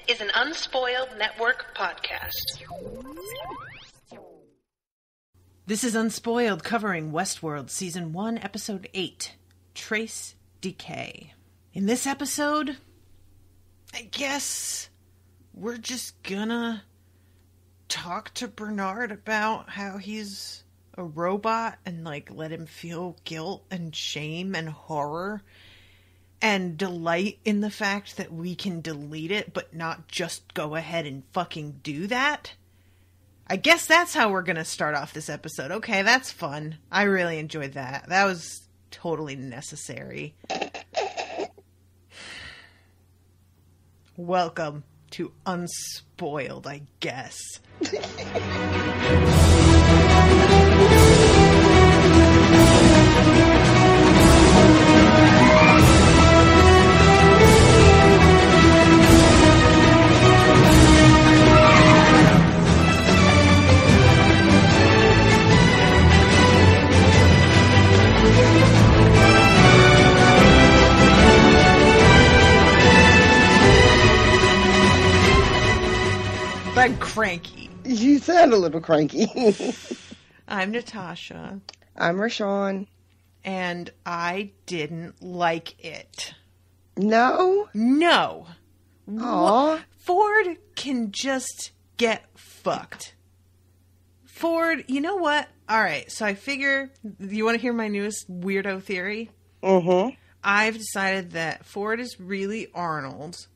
is an Unspoiled Network podcast. This is Unspoiled, covering WestWorld Season 1, Episode 8, Trace Decay. In this episode, I guess we're just gonna talk to Bernard about how he's a robot and, like, let him feel guilt and shame and horror and delight in the fact that we can delete it, but not just go ahead and fucking do that. I guess that's how we're gonna start off this episode. Okay, that's fun. I really enjoyed that. That was totally necessary. Welcome to Unspoiled, I guess. I'm cranky. You sound a little cranky. I'm Natasha. I'm Rashawn. And I didn't like it. No? No. Aww. Ford can just get fucked. Ford, you know what? Alright, so I figure, you want to hear my newest weirdo theory? Mm-hmm. I've decided that Ford is really Arnold,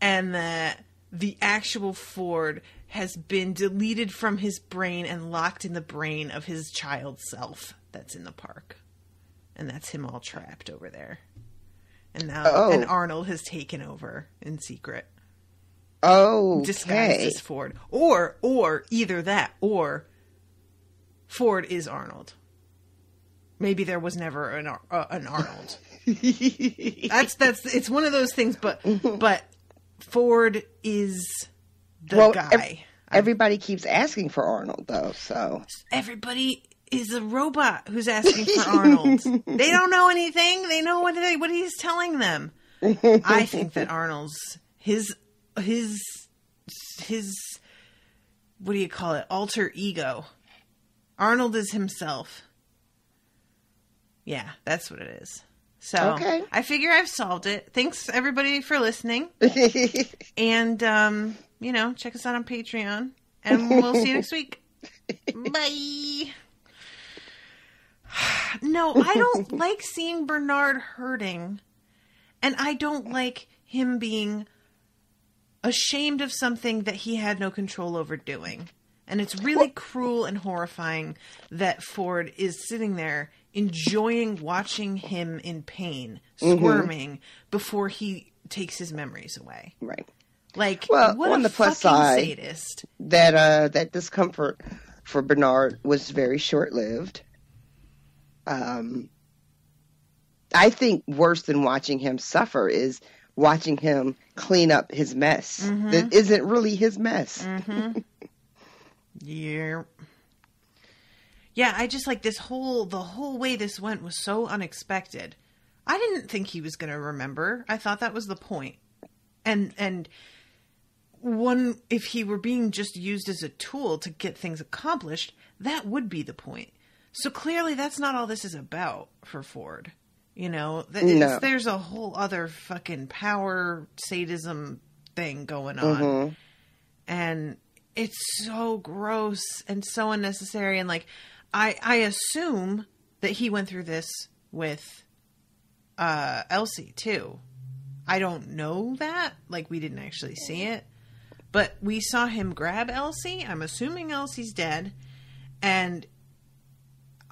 and that the actual Ford has been deleted from his brain and locked in the brain of his child self that's in the park. And that's him all trapped over there. And now and Arnold has taken over in secret. Oh, disguised as Ford. Or either that, or Ford is Arnold. Maybe there was never an Arnold. It's one of those things, but Ford is the guy. Everybody keeps asking for Arnold, though, so. Everybody is a robot who's asking for Arnold. They don't know anything. They know what he's telling them. I think that Arnold's his what do you call it? Alter ego. Arnold is himself. Yeah, that's what it is. So, okay. I figure I've solved it. Thanks, everybody, for listening. And, check us out on Patreon. And we'll see you next week. Bye. No, I don't like seeing Bernard hurting. And I don't like him being ashamed of something that he had no control over doing. And it's really cruel and horrifying that Ford is sitting there enjoying watching him in pain, squirming, before he takes his memories away. Right. Like, well, what on a the plus fucking side, sadist. That discomfort for Bernard was very short-lived. I think worse than watching him suffer is watching him clean up his mess. That isn't really his mess. Yeah. Yeah, I just like the whole way this went was so unexpected. I didn't think he was going to remember. I thought that was the point. And if he were being just used as a tool to get things accomplished, that would be the point. So clearly that's not all this is about for Ford. No. There's a whole other fucking power sadism thing going on. And it's so gross and so unnecessary. And like, I assume that he went through this with Elsie too. I don't know that. Like, we didn't actually see it. But we saw him grab Elsie. I'm assuming Elsie's dead. And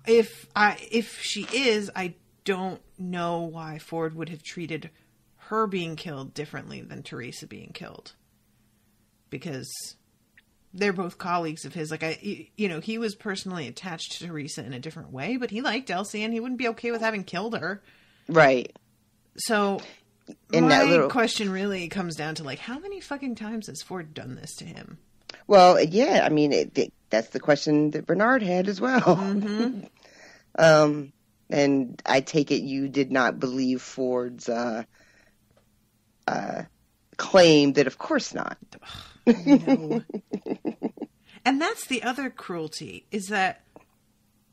if she is, I don't know why Ford would have treated her being killed differently than Teresa being killed. Because they're both colleagues of his. Like, he was personally attached to Teresa in a different way, but he liked Elsie and he wouldn't be okay with having killed her. Right. So my question really comes down to, like, how many fucking times has Ford done this to him? Well, yeah, I mean, that's the question that Bernard had as well. And I take it you did not believe Ford's claim that, of course not. No. And that's the other cruelty, is that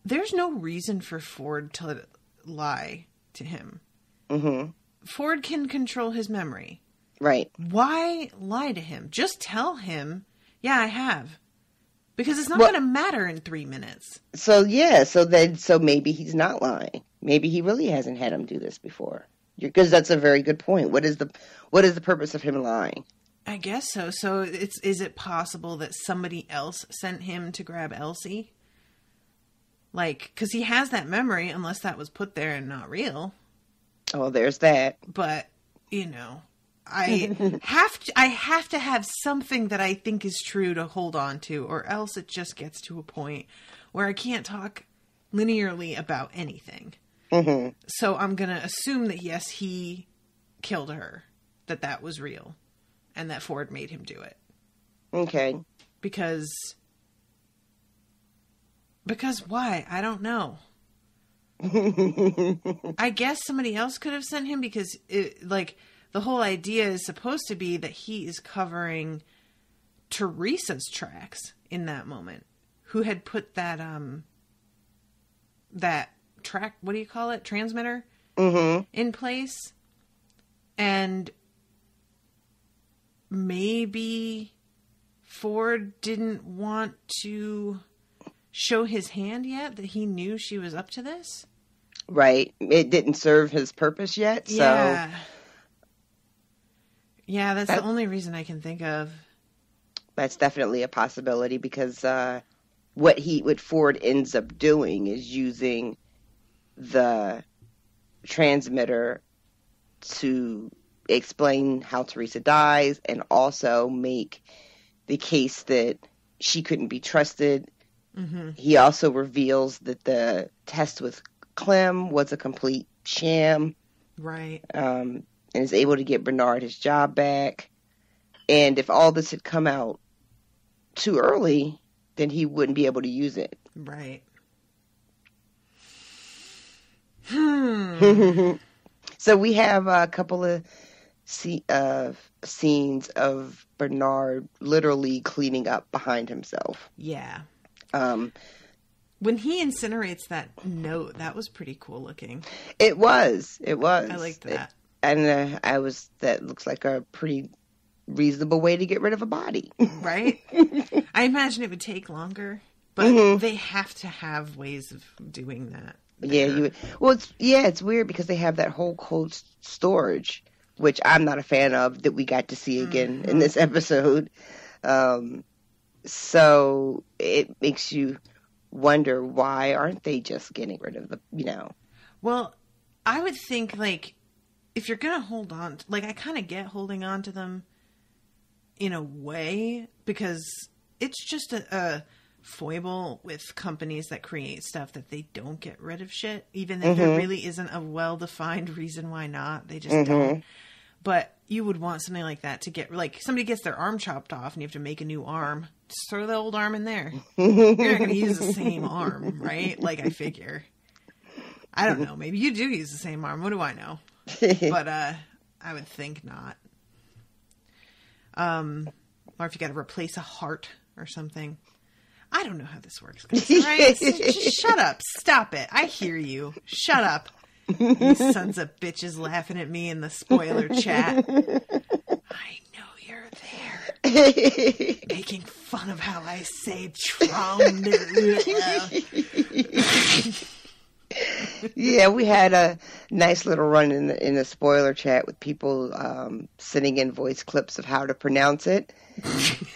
there's no reason for Ford to lie to him. Mm-hmm. Ford can control his memory. Right. Why lie to him? Just tell him, yeah, I have. Because it's not going to matter in 3 minutes. So maybe he's not lying. Maybe he really hasn't had him do this before. Because that's a very good point. What is the purpose of him lying? I guess so. So is it possible that somebody else sent him to grab Elsie? Like, because he has that memory, unless that was put there and not real. Oh, there's that. But, I have to have something that I think is true to hold on to, or else it just gets to a point where I can't talk linearly about anything. Mm-hmm. So I'm going to assume that, yes, he killed her, that was real, and that Ford made him do it. Okay. Because why? I don't know. I guess somebody else could have sent him because the whole idea is supposed to be that he is covering Teresa's tracks in that moment, who had put that track, what do you call it? Transmitter in place. And maybe Ford didn't want to show his hand yet, that he knew she was up to this. Right. It didn't serve his purpose yet. So yeah, that's the only reason I can think of. That's definitely a possibility, because what Ford ends up doing is using the transmitter to explain how Teresa dies, and also make the case that she couldn't be trusted. Mm-hmm. He also reveals that the test with Clem was a complete sham. Right. And is able to get Bernard his job back. And if all this had come out too early, then he wouldn't be able to use it. Right. So we have a couple of scenes of Bernard literally cleaning up behind himself. Yeah. When he incinerates that note, that was pretty cool looking. It was. I liked that. That looks like a pretty reasonable way to get rid of a body. Right? I imagine it would take longer, but they have to have ways of doing that. Yeah, it's weird because they have that whole cold storage, which I'm not a fan of, that we got to see again in this episode. So it makes you wonder, why aren't they just getting rid of Well, I would think, if you're going to hold on, I kind of get holding on to them in a way, because it's just a foible with companies that create stuff that they don't get rid of shit, even if there really isn't a well-defined reason why not. They just don't. But you would want something like that to get, somebody gets their arm chopped off and you have to make a new arm. Just throw the old arm in there. You're not going to use the same arm, right? I figure. I don't know. Maybe you do use the same arm. What do I know? But I would think not. Or if you got to replace a heart or something. I don't know how this works, guys. Right? Just shut up. Stop it. I hear you. Shut up. You sons of bitches laughing at me in the spoiler chat. I know you're there. Making fun of how I say Trump. Yeah, we had a nice little run in the spoiler chat with people sending in voice clips of how to pronounce it.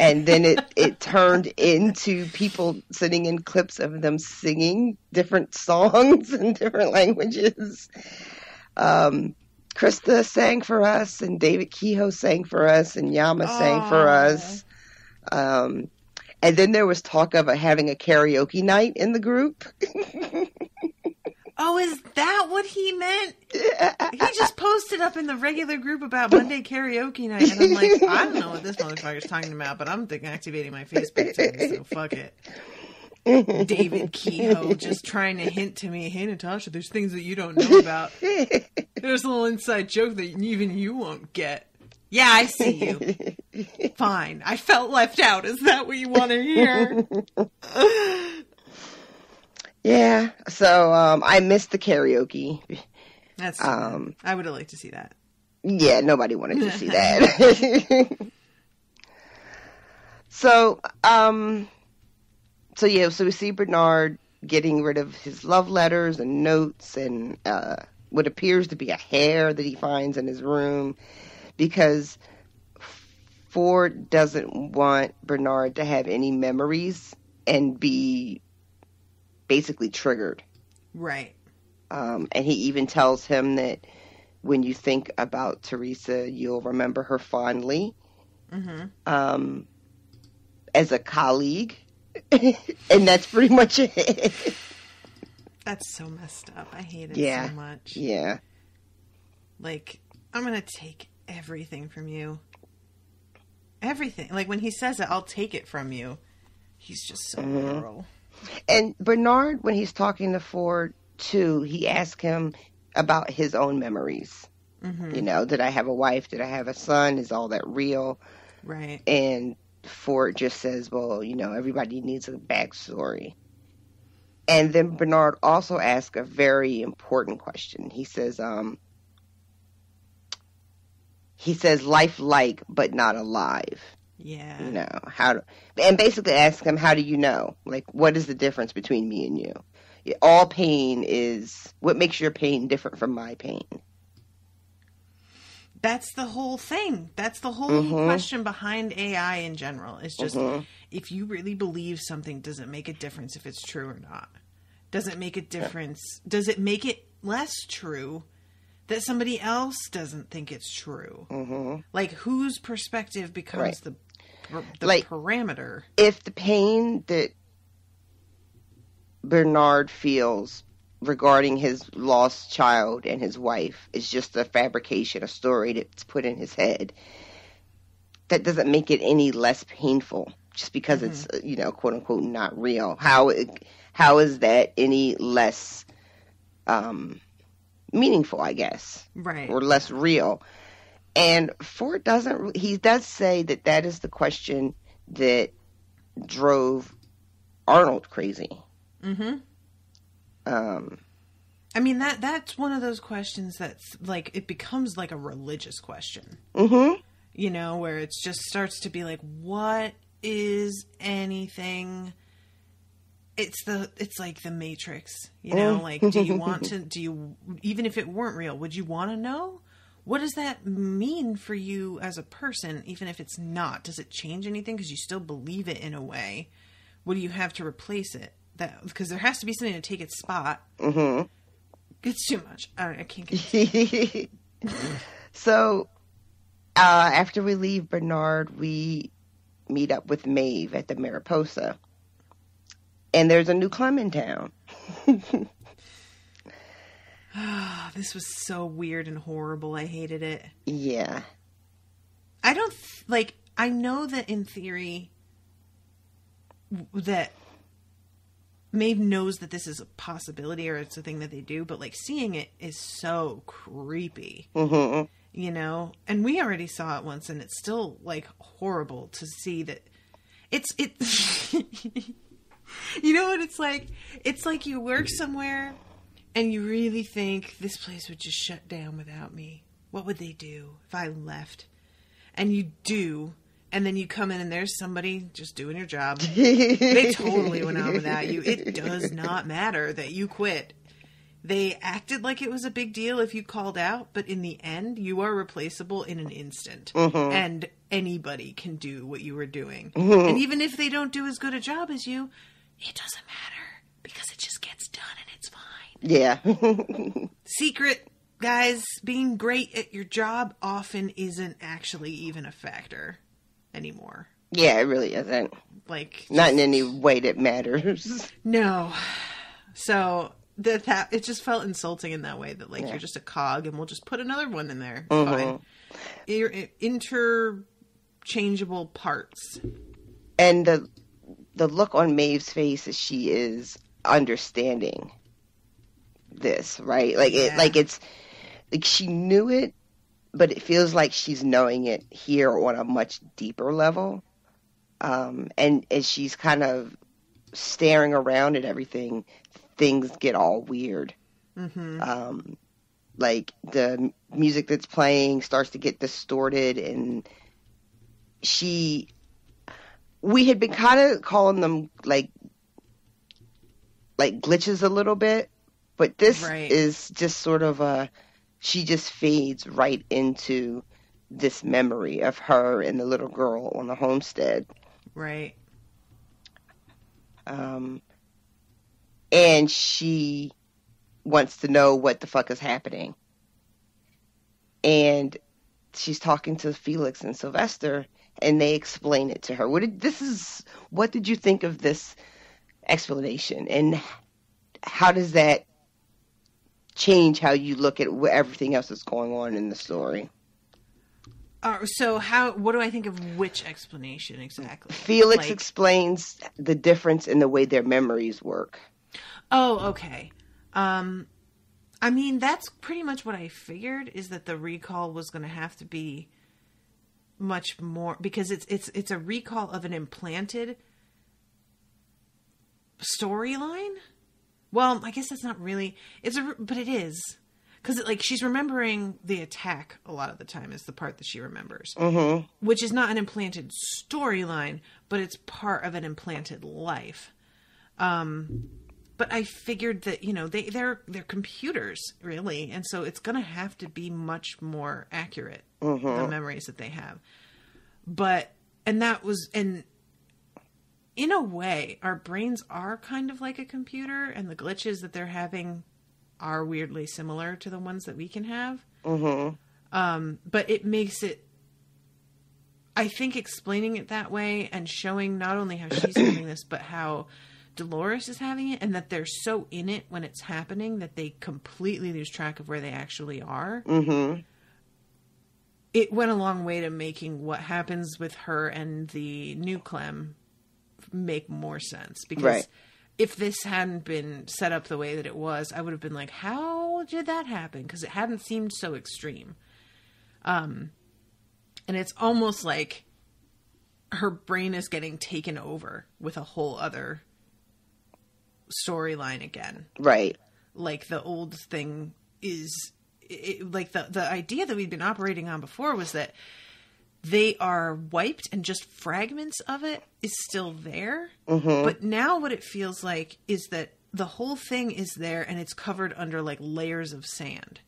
And then it turned into people sending in clips of them singing different songs in different languages. Krista sang for us, and David Kehoe sang for us, and Yama sang for us. And then there was talk of having a karaoke night in the group. Oh, is that what he meant? He just posted up in the regular group about Monday karaoke night, and I'm like, I don't know what this motherfucker's talking about, but I'm activating my Facebook today, so fuck it. David Kehoe just trying to hint to me, hey, Natasha, there's things that you don't know about. There's a little inside joke that even you won't get. Yeah, I see you. Fine. I felt left out. Is that what you want to hear? Yeah. So I missed the karaoke. That's I would have liked to see that. Yeah, nobody wanted to see that. So we see Bernard getting rid of his love letters and notes and what appears to be a hair that he finds in his room, because Ford doesn't want Bernard to have any memories and be basically triggered. Right. And he even tells him that when you think about Teresa, you'll remember her fondly. Mm-hmm. As a colleague. And that's pretty much it. That's so messed up. I hate it so much. Yeah. Like, I'm going to take everything from you. Everything. Like, when he says it, I'll take it from you. He's just so literal. And Bernard, when he's talking to Ford, too, he asks him about his own memories. Mm-hmm. You know, did I have a wife? Did I have a son? Is all that real? Right. And Ford just says, well, you know, everybody needs a backstory. And then Bernard also asks a very important question. He says, life like, but not alive. Yeah. You know, and basically ask him, how do you know? Like, what is the difference between me and you? All pain is, what makes your pain different from my pain? That's the whole thing. That's the whole question behind AI in general. It's just, if you really believe something, does it make a difference if it's true or not? Does it make a difference? Does it make it less true that somebody else doesn't think it's true? Mm-hmm. Like, whose perspective becomes the parameter? If the pain that Bernard feels regarding his lost child and his wife is just a fabrication, a story that's put in his head, that doesn't make it any less painful just because it's, you know, quote unquote, not real. How is that any less meaningful, I guess? Right. Or less real? And Ford he does say that is the question that drove Arnold crazy. Mm-hmm. I mean, that's one of those questions that's like, it becomes like a religious question. Mm-hmm. You know, where it just starts to be like, what is anything? It's like the Matrix, you know, like, even if it weren't real, would you want to know? What does that mean for you as a person, even if it's not? Does it change anything? Because you still believe it in a way. What do you have to replace it? Because there has to be something to take its spot. Mm-hmm. It's too much. I can't get So, after we leave Bernard, we meet up with Maeve at the Mariposa. And there's a new Clem in town. This was so weird and horrible. I hated it. Yeah. I don't, I know that in theory that Maeve knows that this is a possibility or it's a thing that they do, but, like, seeing it is so creepy. Mm-hmm. You know? And we already saw it once, and it's still, like, horrible to see that it's you know what it's like? It's like you work somewhere and you really think this place would just shut down without me. What would they do if I left? And you do. And then you come in and there's somebody just doing your job. They totally went on without you. It does not matter that you quit. They acted like it was a big deal if you called out, but in the end, you are replaceable in an instant. Mm-hmm. And anybody can do what you were doing. Mm-hmm. And even if they don't do as good a job as you, it doesn't matter because it just gets done and it's fine. Yeah. Secret, guys, being great at your job often isn't actually even a factor anymore. Yeah, it really isn't. Like, not in any way that matters. No. So that it just felt insulting in that way that, like, you're just a cog and we'll just put another one in there. It's fine. You're interchangeable parts. And the look on Maeve's face as she is understanding this, right? Like it's like she knew it, but it feels like she's knowing it here on a much deeper level. And as she's kind of staring around at everything, things get all weird. Mm-hmm. Like the music that's playing starts to get distorted, and we had been kind of calling them like glitches a little bit, but this is just sort of she just fades right into this memory of her and the little girl on the homestead. Right. And she wants to know what the fuck is happening. And she's talking to Felix and Sylvester, and they explain it to her. What did you think of this explanation, and how does that change how you look at everything else that's going on in the story? So what do I think of which explanation exactly? Felix explains the difference in the way their memories work. Oh, okay. I mean, that's pretty much what I figured, is that the recall was going to have to be much more, because it's a recall of an implanted storyline. Well, I guess that's not really, but it is. Because she's remembering the attack a lot of the time is the part that she remembers. Mm-hmm. Which is not an implanted storyline, but it's part of an implanted life. But I figured that, they're computers, really. And so it's going to have to be much more accurate, the memories that they have. And in a way, our brains are kind of like a computer, and the glitches that they're having are weirdly similar to the ones that we can have. Mm-hmm. But it makes it, I think, explaining it that way and showing not only how she's having this, but how Dolores is having it, and that they're so in it when it's happening that they completely lose track of where they actually are. Mm-hmm. It went a long way to making what happens with her and the new Clem make more sense. Because if this hadn't been set up the way that it was, I would have been like, how did that happen? Because it hadn't seemed so extreme. And it's almost like her brain is getting taken over with a whole other storyline again. Right. Like the old thing is, like the idea that we'd been operating on before was that they are wiped and just fragments of it is still there. Mm-hmm. But now what it feels like is that the whole thing is there and it's covered under like layers of sand.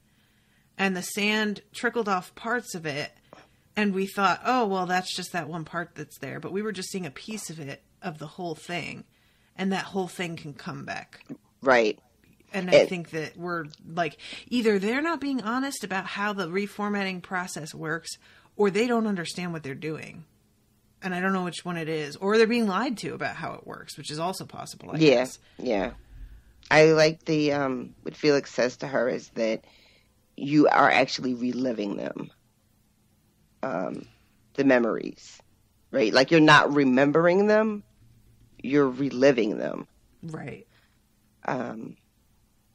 And the sand trickled off parts of it. And we thought, oh, well, that's just that one part that's there. But we were just seeing a piece of it, of the whole thing. And that whole thing can come back. Right. And I think that we're like, either they're not being honest about how the reformatting process works, or they don't understand what they're doing. And I don't know which one it is. Or they're being lied to about how it works, which is also possible, I guess. Yeah. I like the, what Felix says to her is that you are actually reliving them. The memories, right? Like, you're not remembering them, you're reliving them. Right.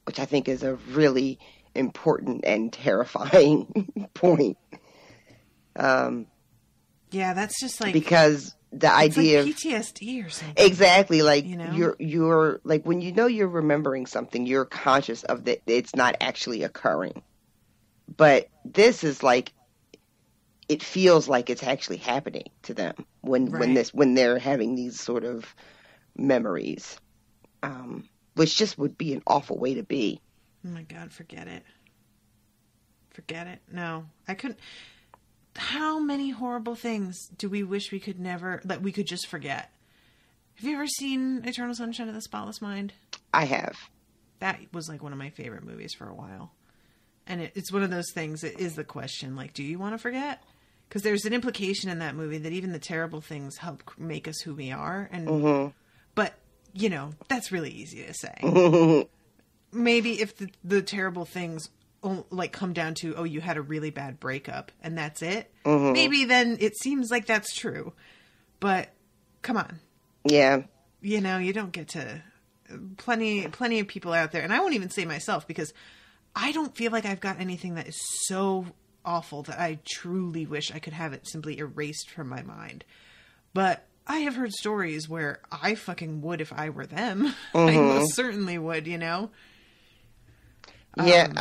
Which I think is a really important and terrifying point. Yeah, that's just like, because the idea like PTSD or something. Exactly. Like, you're like, when you're remembering something, you're conscious of that it's not actually occurring. But this is like, it feels like it's actually happening to them when they're having these sort of memories, which just would be an awful way to be. Oh my God, forget it. No, I couldn't. How many horrible things do we wish we could just forget? Have you ever seen Eternal Sunshine of the Spotless Mind? I have. That was like one of my favorite movies for a while. And it's one of those things, it is the question, like, do you want to forget? Because there's an implication in that movie that even the terrible things help make us who we are. And But, that's really easy to say. Maybe if the terrible things like come down to, oh, you had a really bad breakup and that's it. Maybe then it seems like that's true. But come on. Yeah. You don't get to plenty of people out there. And I won't even say myself, because I don't feel like I've got anything that is so awful that I truly wish I could have it simply erased from my mind. But I have heard stories where I fucking would if I were them. I most certainly would, you know? Yeah,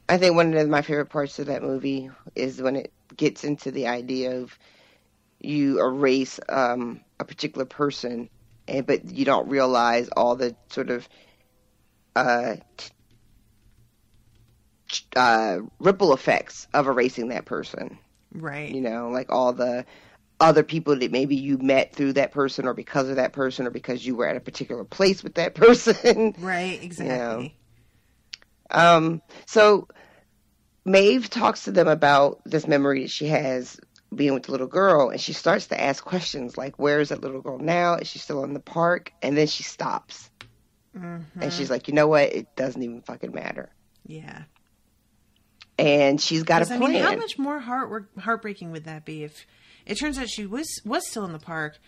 I think one of my favorite parts of that movie is when it gets into the idea of you erase a particular person, but you don't realize all the sort of ripple effects of erasing that person. Right. You know, like all the other people that maybe you met through that person or because of that person or because you were at a particular place with that person. Right, exactly. You know? So Maeve talks to them about this memory that she has being with the little girl, and she starts to ask questions like, where is that little girl now? Is she still in the park? And then she stops. Mm-hmm. And she's like, you know what? It doesn't even fucking matter. Yeah. And she's got a plan. I mean, how much more heartbreaking would that be if it turns out she was still in the park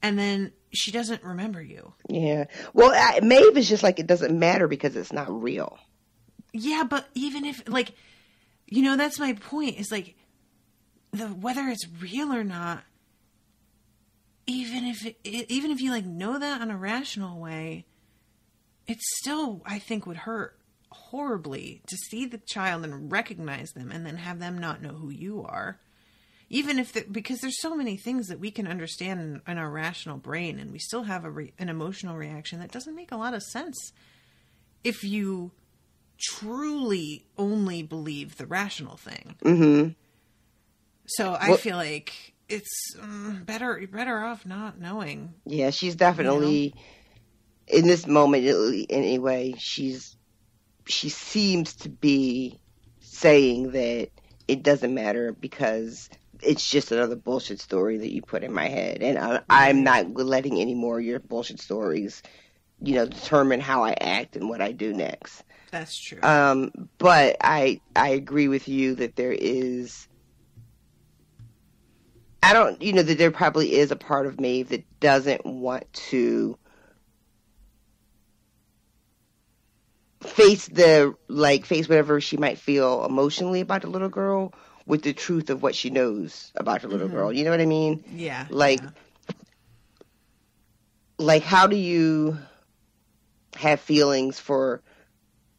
and then she doesn't remember you? Yeah. Well, Maeve is just like, it doesn't matter because it's not real. Yeah, but even if, like, you know, that's my point, is like, whether it's real or not, even if you like know that on a rational way, it still, I think, would hurt horribly to see the child and recognize them and then have them not know who you are. Even if, because there's so many things that we can understand in our rational brain, and we still have an emotional reaction that doesn't make a lot of sense if you truly only believe the rational thing. Mm-hmm. So I feel like it's better off not knowing. Yeah, she's definitely, in this moment anyway, she seems to be saying that it doesn't matter because it's just another bullshit story that you put in my head. And I'm not letting any more of your bullshit stories, you know, determine how I act and what I do next. That's true. But I agree with you that there is, that there probably is a part of Maeve that doesn't want to face whatever she might feel emotionally about the little girl with the truth of what she knows about the little girl. You know what I mean? Yeah. Like how do you have feelings for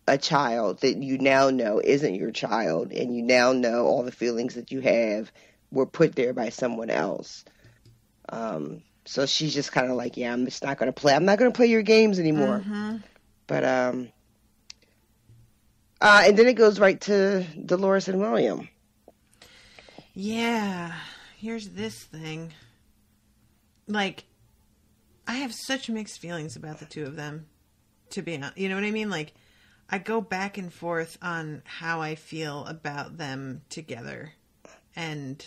a child that you now know isn't your child, and you now know all the feelings that you have were put there by someone else? So she's just kind of like, yeah, I'm just not going to play. I'm not going to play your games anymore. Mm-hmm. But, and then it goes right to Dolores and William. Yeah. Here's this thing. Like, I have such mixed feelings about the two of them, to be honest. You know what I mean? Like, I go back and forth on how I feel about them together. And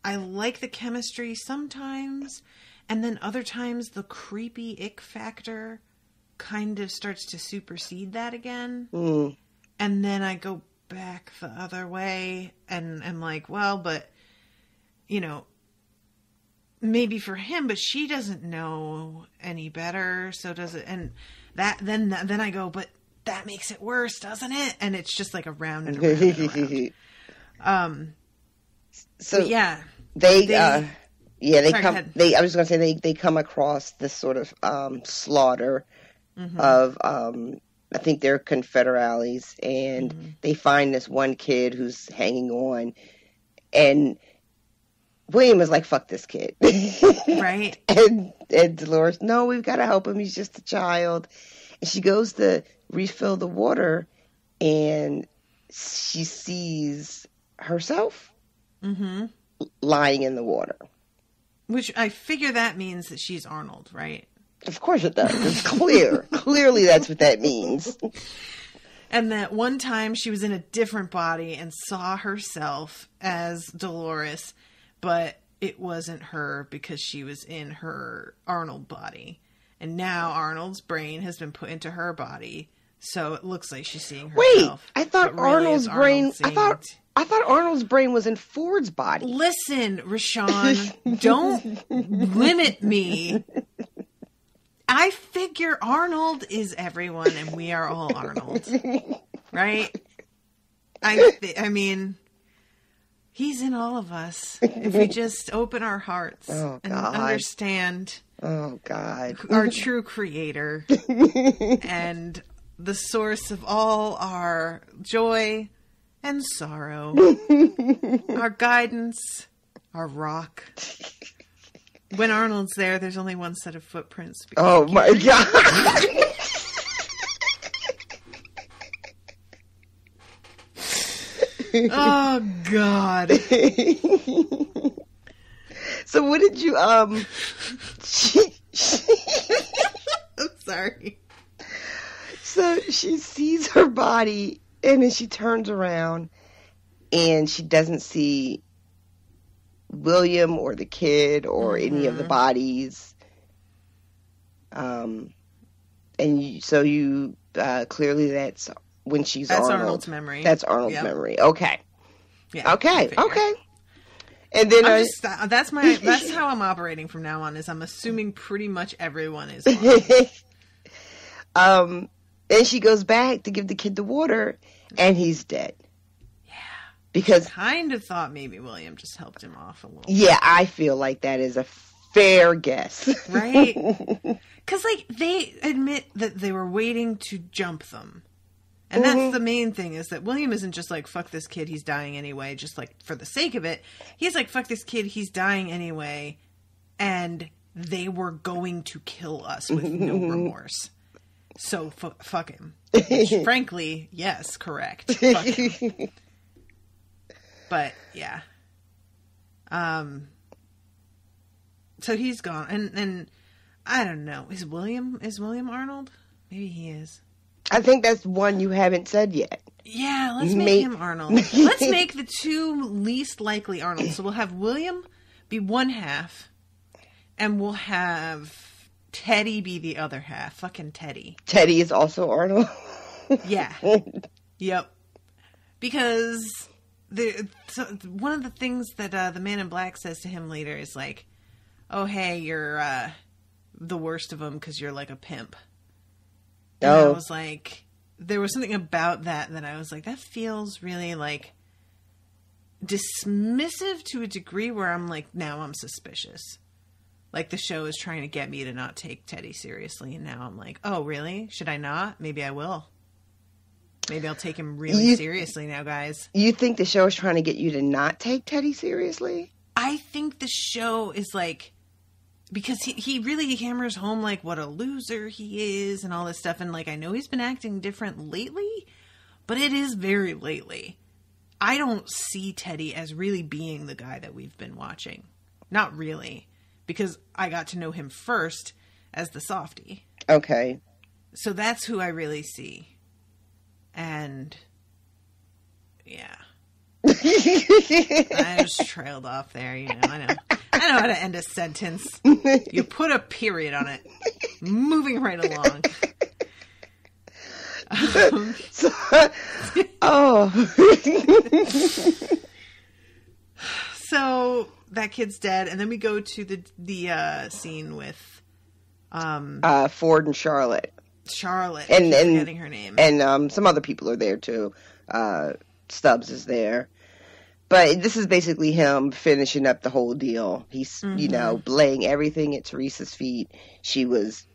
I like the chemistry sometimes, and then other times the creepy ick factor kind of starts to supersede that again. Mm. And then I go back the other way, and I'm like, well, but, you know, maybe for him, but she doesn't know any better, so does it? And that then I go, but that makes it worse, doesn't it? And it's just like around and around and around. So yeah, I was going to say they come across this sort of slaughter of I think they're Confederales, and they find this one kid who's hanging on, and William is like, fuck this kid. Right. And Dolores, no, we've got to help him. He's just a child. And she goes to refill the water, and she sees herself lying in the water. Which I figure that means that she's Arnold, right? Of course it does. It's clear. Clearly that's what that means. And that one time she was in a different body and saw herself as Dolores, but it wasn't her because she was in her Arnold body. And now Arnold's brain has been put into her body, so it looks like she's seeing herself. Wait, I thought Arnold's brain... I thought Arnold's brain was in Ford's body. Listen, Rashawn, don't limit me. I figure Arnold is everyone, and we are all Arnold, right? I mean, he's in all of us. If we just open our hearts and understand our true creator and the source of all our joy and sorrow, our guidance, our rock. When Arnold's there's only one set of footprints. Oh my God. Oh God. So what did you I'm sorry. So she sees her body and then she turns around and she doesn't see William or the kid or any of the bodies. And so you clearly that's when she's That's Arnold. Arnold's memory. That's Arnold's memory. Okay. Yeah. Okay. And then that's how I'm operating from now on. Is I'm assuming pretty much everyone is. And she goes back to give the kid the water, and he's dead. Yeah. Because I kind of thought maybe William just helped him off a little. Yeah, I feel like that is a fair guess. Right? Because they admit that they were waiting to jump them. And that's the main thing, is that William isn't just like, fuck this kid, he's dying anyway, just like for the sake of it. He's like, fuck this kid, he's dying anyway. And they were going to kill us with no remorse. So fuck him. Which, frankly, yes, correct. Fuck him. But, yeah. So he's gone. And I don't know. Is William Arnold? Maybe he is. I think that's one you haven't said yet. Yeah, let's make him Arnold. Let's make the two least likely Arnold. So we'll have William be one half, and we'll have Teddy be the other half. Fucking Teddy. Teddy is also Arnold? Yeah. Yep. Because one of the things that the Man in Black says to him later is like, oh, hey, you're the worst of them because you're like a pimp. And I was like, there was something about that I was like, that feels really like dismissive to a degree where I'm like, now I'm suspicious. Like the show is trying to get me to not take Teddy seriously. And now I'm like, oh, really? Should I not? Maybe I will. Maybe I'll take him really seriously now, guys. You think the show is trying to get you to not take Teddy seriously? I think the show is like, because he really hammers home, like, what a loser he is and all this stuff. And, like, I know he's been acting different lately, but it is very lately. I don't see Teddy as really being the guy that we've been watching. Not really. Because I got to know him first as the softie. Okay. So that's who I really see. And, yeah. I just trailed off there, I know how to end a sentence. You put a period on it. Moving right along. So that kid's dead, and then we go to the scene with Ford and Charlotte. And forgetting her name. And some other people are there too. Stubbs is there. But this is basically him finishing up the whole deal. He's, laying everything at Teresa's feet. She was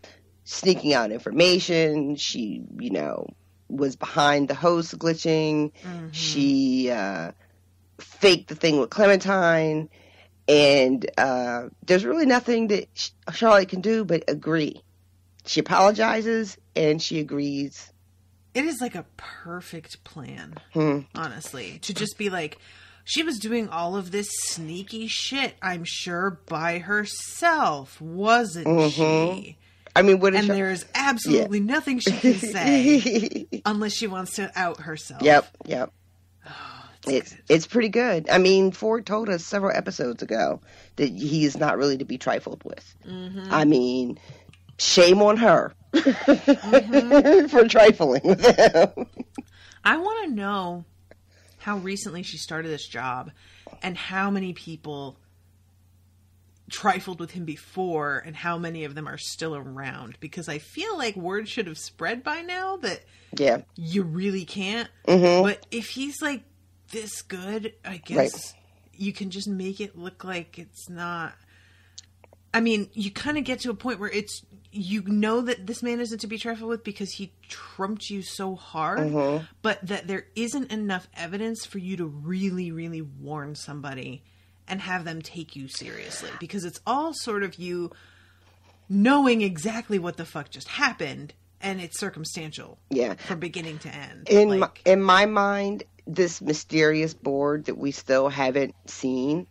sneaking out information. She, was behind the host glitching. Mm-hmm. She faked the thing with Clementine. And there's really nothing that Charlotte can do but agree. She apologizes and she agrees. It is like a perfect plan, honestly. To just be like, she was doing all of this sneaky shit, I'm sure, by herself, wasn't she? I mean, there's absolutely nothing she can say unless she wants to out herself. Yep. Oh, it's pretty good. I mean, Ford told us several episodes ago that he is not really to be trifled with. Mm-hmm. I mean, shame on her for trifling with him. I want to know how recently she started this job and how many people trifled with him before and how many of them are still around, because I feel like word should have spread by now that you really can't. But if he's like this good, I guess you can just make it look like it's not. I mean, you kind of get to a point where it's, you know that this man isn't to be trifled with because he trumped you so hard, but that there isn't enough evidence for you to really, really warn somebody and have them take you seriously, because it's all sort of you knowing exactly what the fuck just happened, and it's circumstantial from beginning to end. In my mind, this mysterious board that we still haven't seen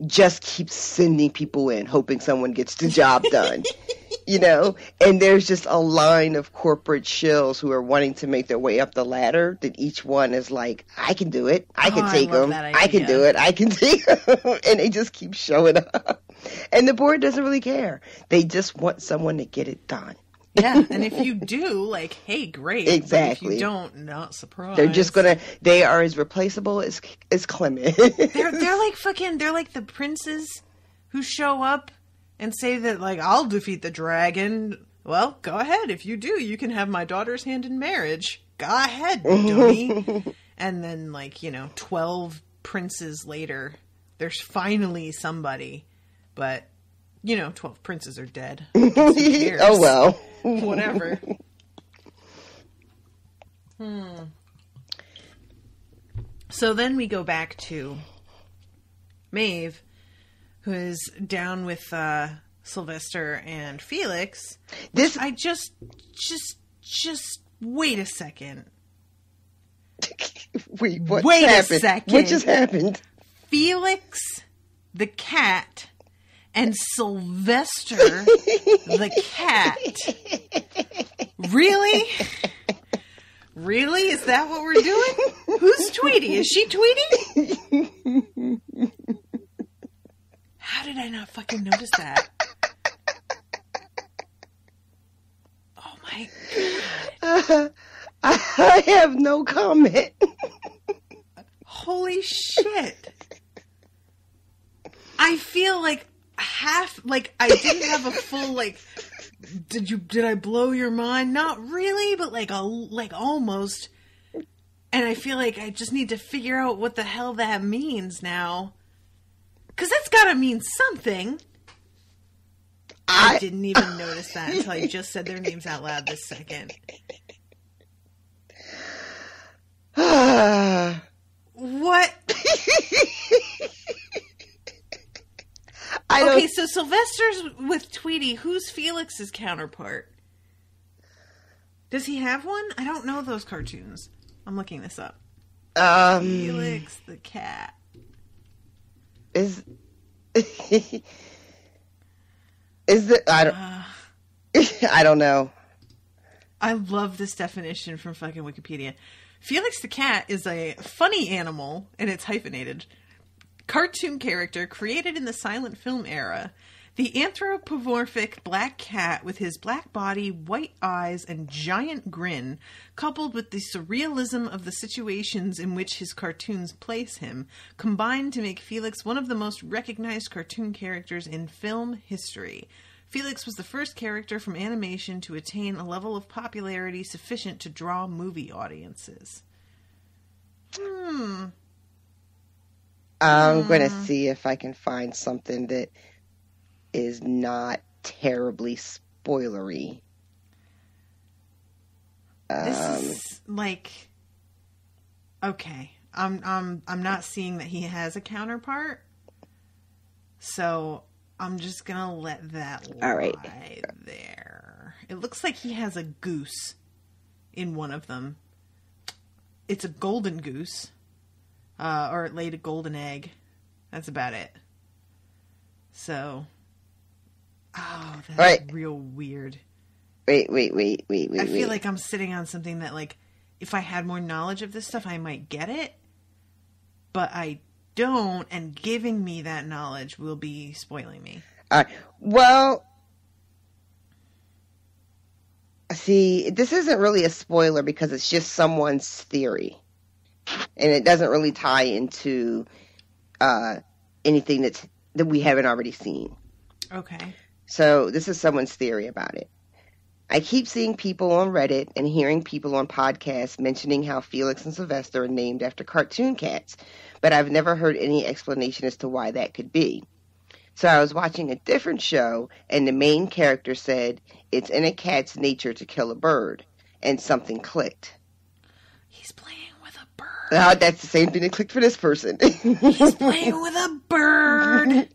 just keeps sending people in, hoping someone gets the job done. You know, and there's just a line of corporate shills who are wanting to make their way up the ladder, that each one is like, I can do it. I can take them. I can do it. I can take them. And they just keep showing up. And the board doesn't really care. They just want someone to get it done. Yeah, and if you do, like, hey, great. Exactly. But if you don't, not surprised. They're just they are as replaceable as Clement. they're like the princes who show up and say that, like, I'll defeat the dragon. Well, go ahead. If you do, you can have my daughter's hand in marriage. Go ahead, dummy. And then, like, 12 princes later, there's finally somebody. But, 12 princes are dead. Who cares? Oh, well. Whatever. So then we go back to Maeve, who is down with Sylvester and Felix. I just wait a second. Wait, what wait happened? A second. What just happened? Felix the cat and Sylvester the cat. Really? Really? Is that what we're doing? Who's Tweety? Is she Tweety? How did I not fucking notice that? Oh my god. I have no comment. Holy shit. I feel like I didn't have a full, like, did I blow your mind? Not really, but like almost. And I feel like I just need to figure out what the hell that means now. 'Cause that's gotta mean something. I didn't even notice that until I just said their names out loud this second. What? Okay, so Sylvester's with Tweety. Who's Felix's counterpart? Does he have one? I don't know those cartoons. I'm looking this up. Felix the cat. Is it? I don't know. I love this definition from fucking Wikipedia. Felix the cat is a funny animal, and it's hyphenated, cartoon character created in the silent film era. The anthropomorphic black cat with his black body, white eyes, and giant grin, coupled with the surrealism of the situations in which his cartoons place him, combined to make Felix one of the most recognized cartoon characters in film history. Felix was the first character from animation to attain a level of popularity sufficient to draw movie audiences. I'm going to see if I can find something that is not terribly spoilery. This is like, okay, I'm not seeing that he has a counterpart, so I'm just gonna let that lie there. It looks like he has a goose in one of them. It's a golden goose. Or it laid a golden egg. That's about it. So. Oh, that's real weird. Wait. I feel like I'm sitting on something that, like, if I had more knowledge of this stuff, I might get it. But I don't, and giving me that knowledge will be spoiling me. Well, see, this isn't really a spoiler because it's just someone's theory. And it doesn't really tie into anything that's that we haven't already seen. Okay. So this is someone's theory about it. I keep seeing people on Reddit and hearing people on podcasts mentioning how Felix and Sylvester are named after cartoon cats, but I've never heard any explanation as to why that could be. So I was watching a different show, and the main character said, it's in a cat's nature to kill a bird, and something clicked. He's playing with a bird. That's the same thing that clicked for this person. He's playing with a bird.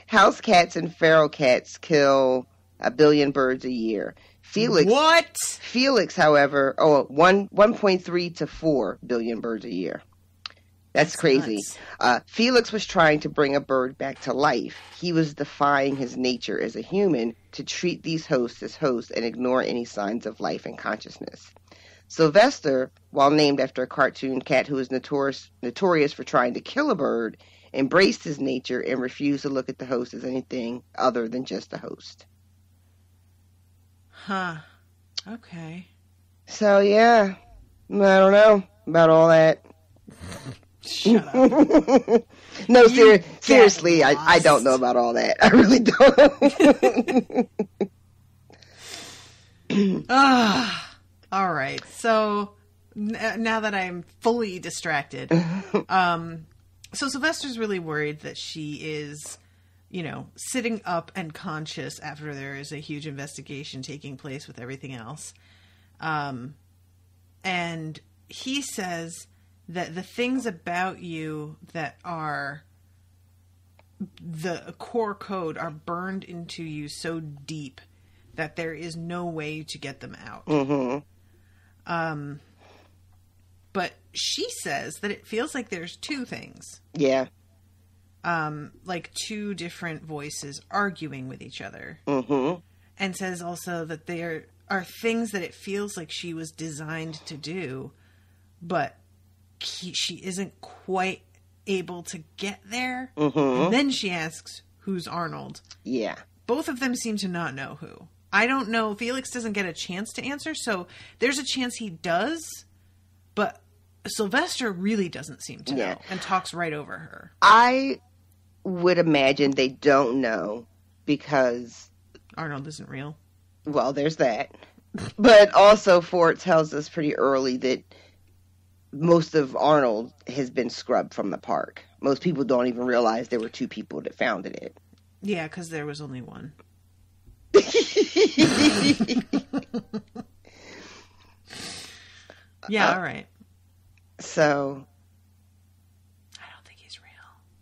House cats and feral cats kill 1 billion birds a year. What? Felix, however, 1.3 to 4 billion birds a year. That's crazy. Felix was trying to bring a bird back to life. He was defying his nature as a human to treat these hosts as hosts and ignore any signs of life and consciousness. Sylvester, while named after a cartoon cat who is notorious for trying to kill a bird, embraced his nature and refused to look at the host as anything other than just a host. Huh. Okay. So, yeah. I don't know about all that. Shut up. No, seriously, I don't know about all that. I really don't. All right. So, now that I'm fully distracted, so Sylvester's really worried that she is, sitting up and conscious after there is a huge investigation taking place with everything else. And he says that the things about you that are the core code are burned into you so deep that there is no way to get them out. Mm-hmm. But she says that it feels like there's two things. Yeah. Like two different voices arguing with each other. Mm-hmm. And says also that there are things that it feels like she was designed to do, but she isn't quite able to get there. Mm-hmm. And then she asks, who's Arnold? Yeah. Both of them seem to not know who. I don't know. Felix doesn't get a chance to answer, so there's a chance he does, but Sylvester really doesn't seem to know and talks right over her. I would imagine they don't know because Arnold isn't real. Well, there's that. But also Ford tells us pretty early that most of Arnold has been scrubbed from the park. Most people don't even realize there were two people that founded it. Yeah, because there was only one. Yeah, all right. So I don't think he's real.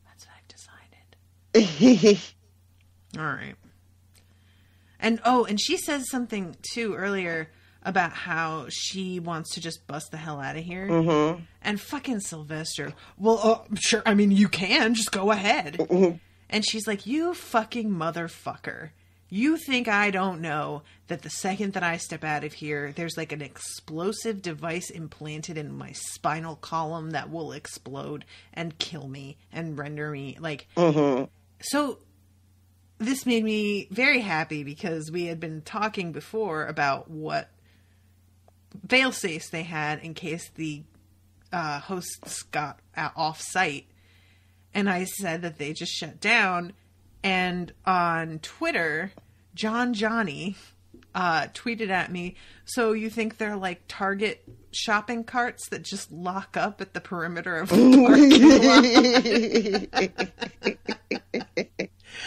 That's what I've decided. All right. And she says something too earlier about how she wants to just bust the hell out of here. Mm-hmm. And fucking Sylvester, well, sure, I mean, you can, just go ahead. Mm-hmm. And she's like, you fucking motherfucker. You think I don't know that the second that I step out of here, there's like an explosive device implanted in my spinal column that will explode and kill me and render me like... Mm-hmm. So this made me very happy because we had been talking before about what fail-safes they had in case the hosts got off site. And I said that they just shut down. And on Twitter, Johnny tweeted at me, so you think they're like Target shopping carts that just lock up at the perimeter of the parking lot?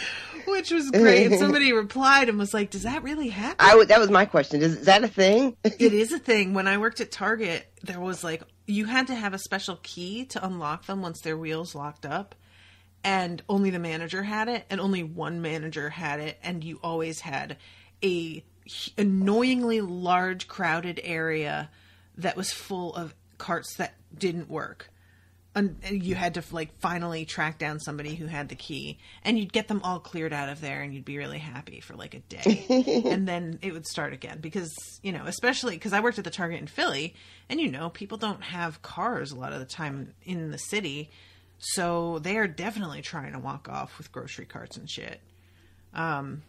Which was great. And somebody replied and was like, does that really happen? That was my question. Is that a thing? It is a thing. When I worked at Target, there was like, you had to have a special key to unlock them once their wheels locked up. And only the manager had it, and only one manager had it, and you always had a annoyingly large, crowded area that was full of carts that didn't work. And you had to like finally track down somebody who had the key, and you'd get them all cleared out of there, and you'd be really happy for like a day, and then it would start again because especially because I worked at the Target in Philly, and people don't have cars a lot of the time in the city. So they are definitely trying to walk off with grocery carts and shit. I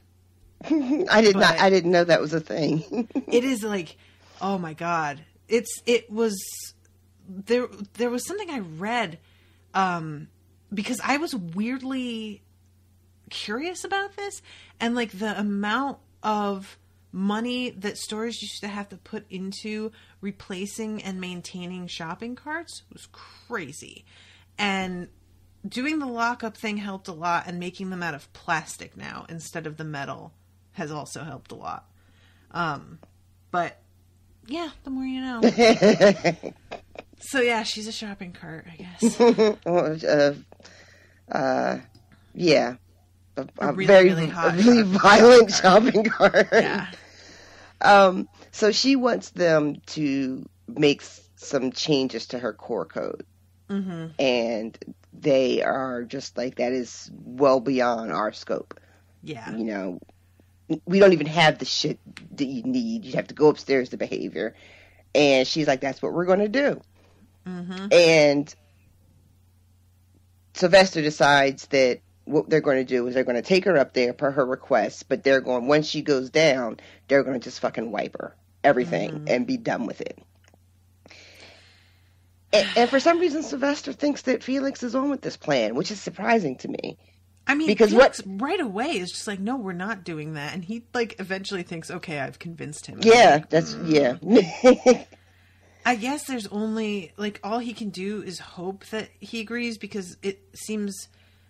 didn't know that was a thing. It is like, oh my God. There was something I read, because I was weirdly curious about this, and like the amount of money that stores used to have to put into replacing and maintaining shopping carts was crazy. And doing the lockup thing helped a lot, and making them out of plastic now instead of the metal has also helped a lot. But yeah, the more you know. So yeah, she's a shopping cart, I guess. Yeah. A really, very, really hot really violent shopping cart. Yeah. So she wants them to make some changes to her core code. Mm-hmm. And they are just like, that is well beyond our scope. Yeah. You know, we don't even have the shit that you need. You have to go upstairs to behavior. And she's like, that's what we're going to do. Mm-hmm. And Sylvester decides that what they're going to do is they're going to take her up there per her request, but they're going, when she goes down, they're going to just fucking wipe her, everything, and be done with it. And for some reason, Sylvester thinks that Felix is on with this plan, which is surprising to me. I mean, because Felix right away is just like, no, we're not doing that. And he like eventually thinks, okay, I've convinced him. Yeah, like, that's, yeah. I guess there's only, like, all he can do is hope that he agrees, because it seems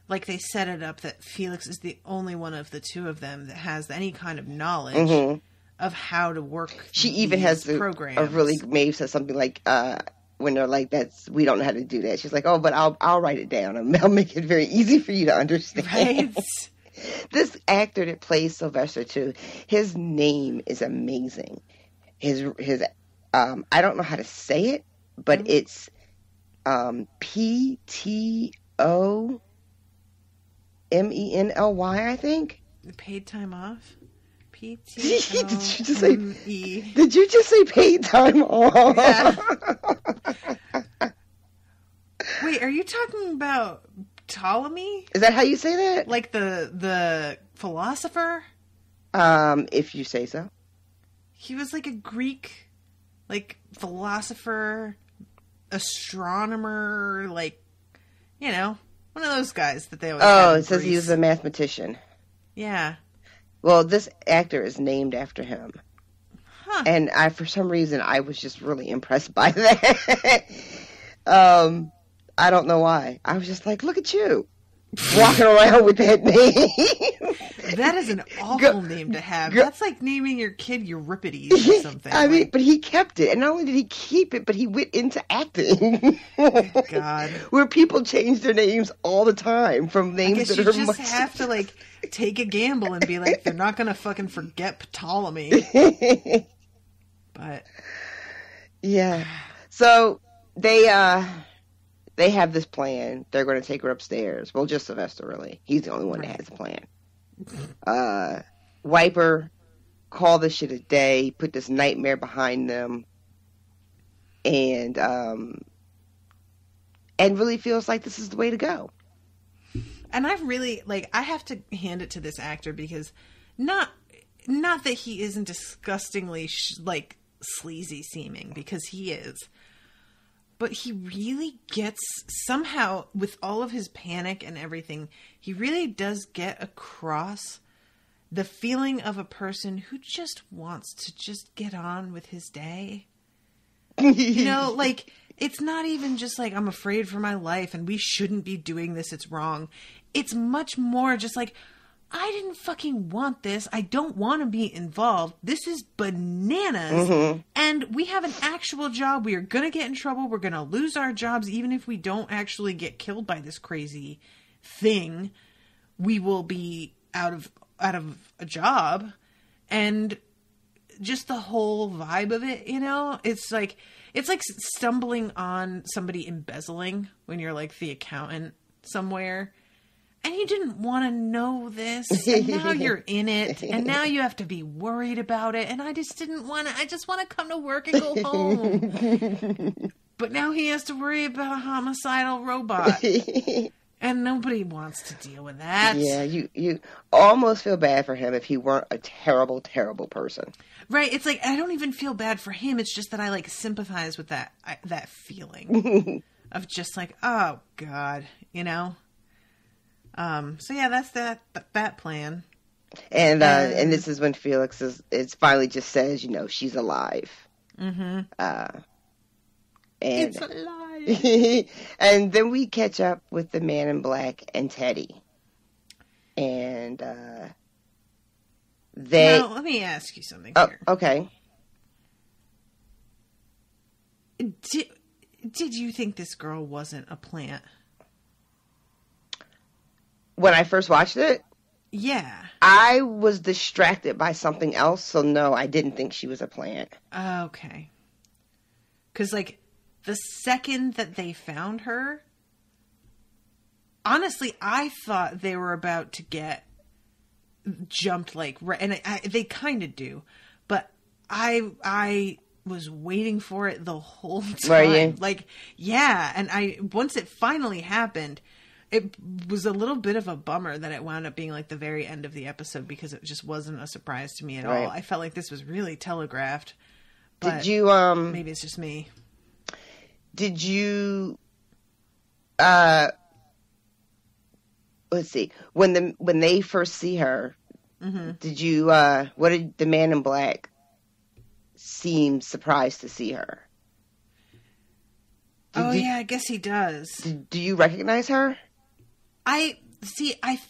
like they set it up that Felix is the only one of the two of them that has any kind of knowledge of how to work. She even has programs. a really, Maeve says something like, when they're like, we don't know how to do that. She's like, oh, but I'll write it down and I'll make it very easy for you to understand. Right? This actor that plays Sylvester too, his name is amazing. His I don't know how to say it, but it's PTOMENLY, I think. Paid time off? PTOME. Did you just say paid time off? Yeah. Wait, are you talking about Ptolemy? Is that how you say that? Like the philosopher? If you say so. He was like a Greek, like, philosopher, astronomer, like, you know, one of those guys that they always have in it says Greece. he was a mathematician. Yeah. Well, this actor is named after him. Huh. And for some reason, I was just really impressed by that. I don't know why. I was just like, look at you. Walking around with that name. That is an awful name to have. That's like naming your kid Euripides or something. I mean, but he kept it. And not only did he keep it, but he went into acting. Good God. Where people change their names all the time from names that are you just have to, like, take a gamble and be like, they're not going to fucking forget Ptolemy. But. Yeah. So, they have this plan. They're going to take her upstairs. Well, just Sylvester, really. He's the only one that has a plan. Wipe her, call this shit a day, put this nightmare behind them, and really feels like this is the way to go. And I really, like, I have to hand it to this actor, because not that he isn't disgustingly, like, sleazy seeming, because he is. But he really gets, somehow, with all of his panic and everything, he really does get across the feeling of a person who just wants to just get on with his day. You know, like, it's not even just like, I'm afraid for my life and we shouldn't be doing this, it's wrong. It's much more just like, I didn't fucking want this. I don't want to be involved. This is bananas. Mm-hmm. And we have an actual job. We are going to get in trouble. We're going to lose our jobs. Even if we don't actually get killed by this crazy thing, we will be out of a job. And just the whole vibe of it, you know, it's like stumbling on somebody embezzling when you're like the accountant somewhere. And you didn't want to know this, and now you're in it, and now you have to be worried about it, and I just didn't want to, I just want to come to work and go home. But now he has to worry about a homicidal robot, and nobody wants to deal with that. Yeah, you almost feel bad for him if he weren't a terrible, terrible person. Right, it's like, I don't even feel bad for him, it's just that I, like, sympathize with that feeling of just like, oh, God, you know? So yeah, that's that plan. And this is when Felix is finally just says, you know, she's alive. Mm-hmm. It's alive. And then we catch up with the Man in Black and Teddy. And now, let me ask you something here. Okay. Did you think this girl wasn't a plant? When I first watched it? Yeah. I was distracted by something else, so no, I didn't think she was a plant. Okay. Because, like, the second that they found her, honestly, I thought they were about to get jumped, like, and they kind of do, but I was waiting for it the whole time. Were you? Like, yeah, and once it finally happened, it was a little bit of a bummer that it wound up being like the very end of the episode, because it just wasn't a surprise to me at all. I felt like this was really telegraphed. But did you maybe it's just me. Did you let's see, when they first see her, mm-hmm. Did you what did the Man in Black seem surprised to see her? Yeah, I guess he does. Do you recognize her? I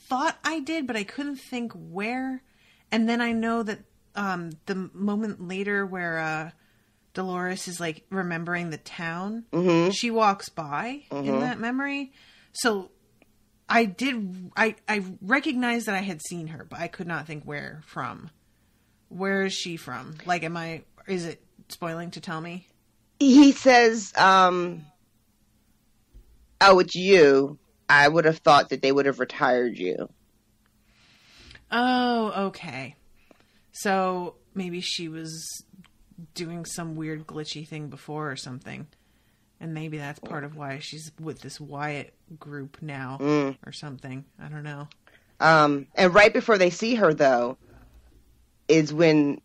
thought I did, but I couldn't think where. And then I know that the moment later where Dolores is like remembering the town, mm-hmm. she walks by mm-hmm. in that memory. So I recognized that I had seen her, but I could not think where from. Where is she from? Like, is it spoiling to tell me? He says, oh, it's you. I would have thought that they would have retired you. Oh, okay. So maybe she was doing some weird glitchy thing before or something. And maybe that's part of why she's with this Wyatt group now or something. I don't know. And right before they see her, though, is when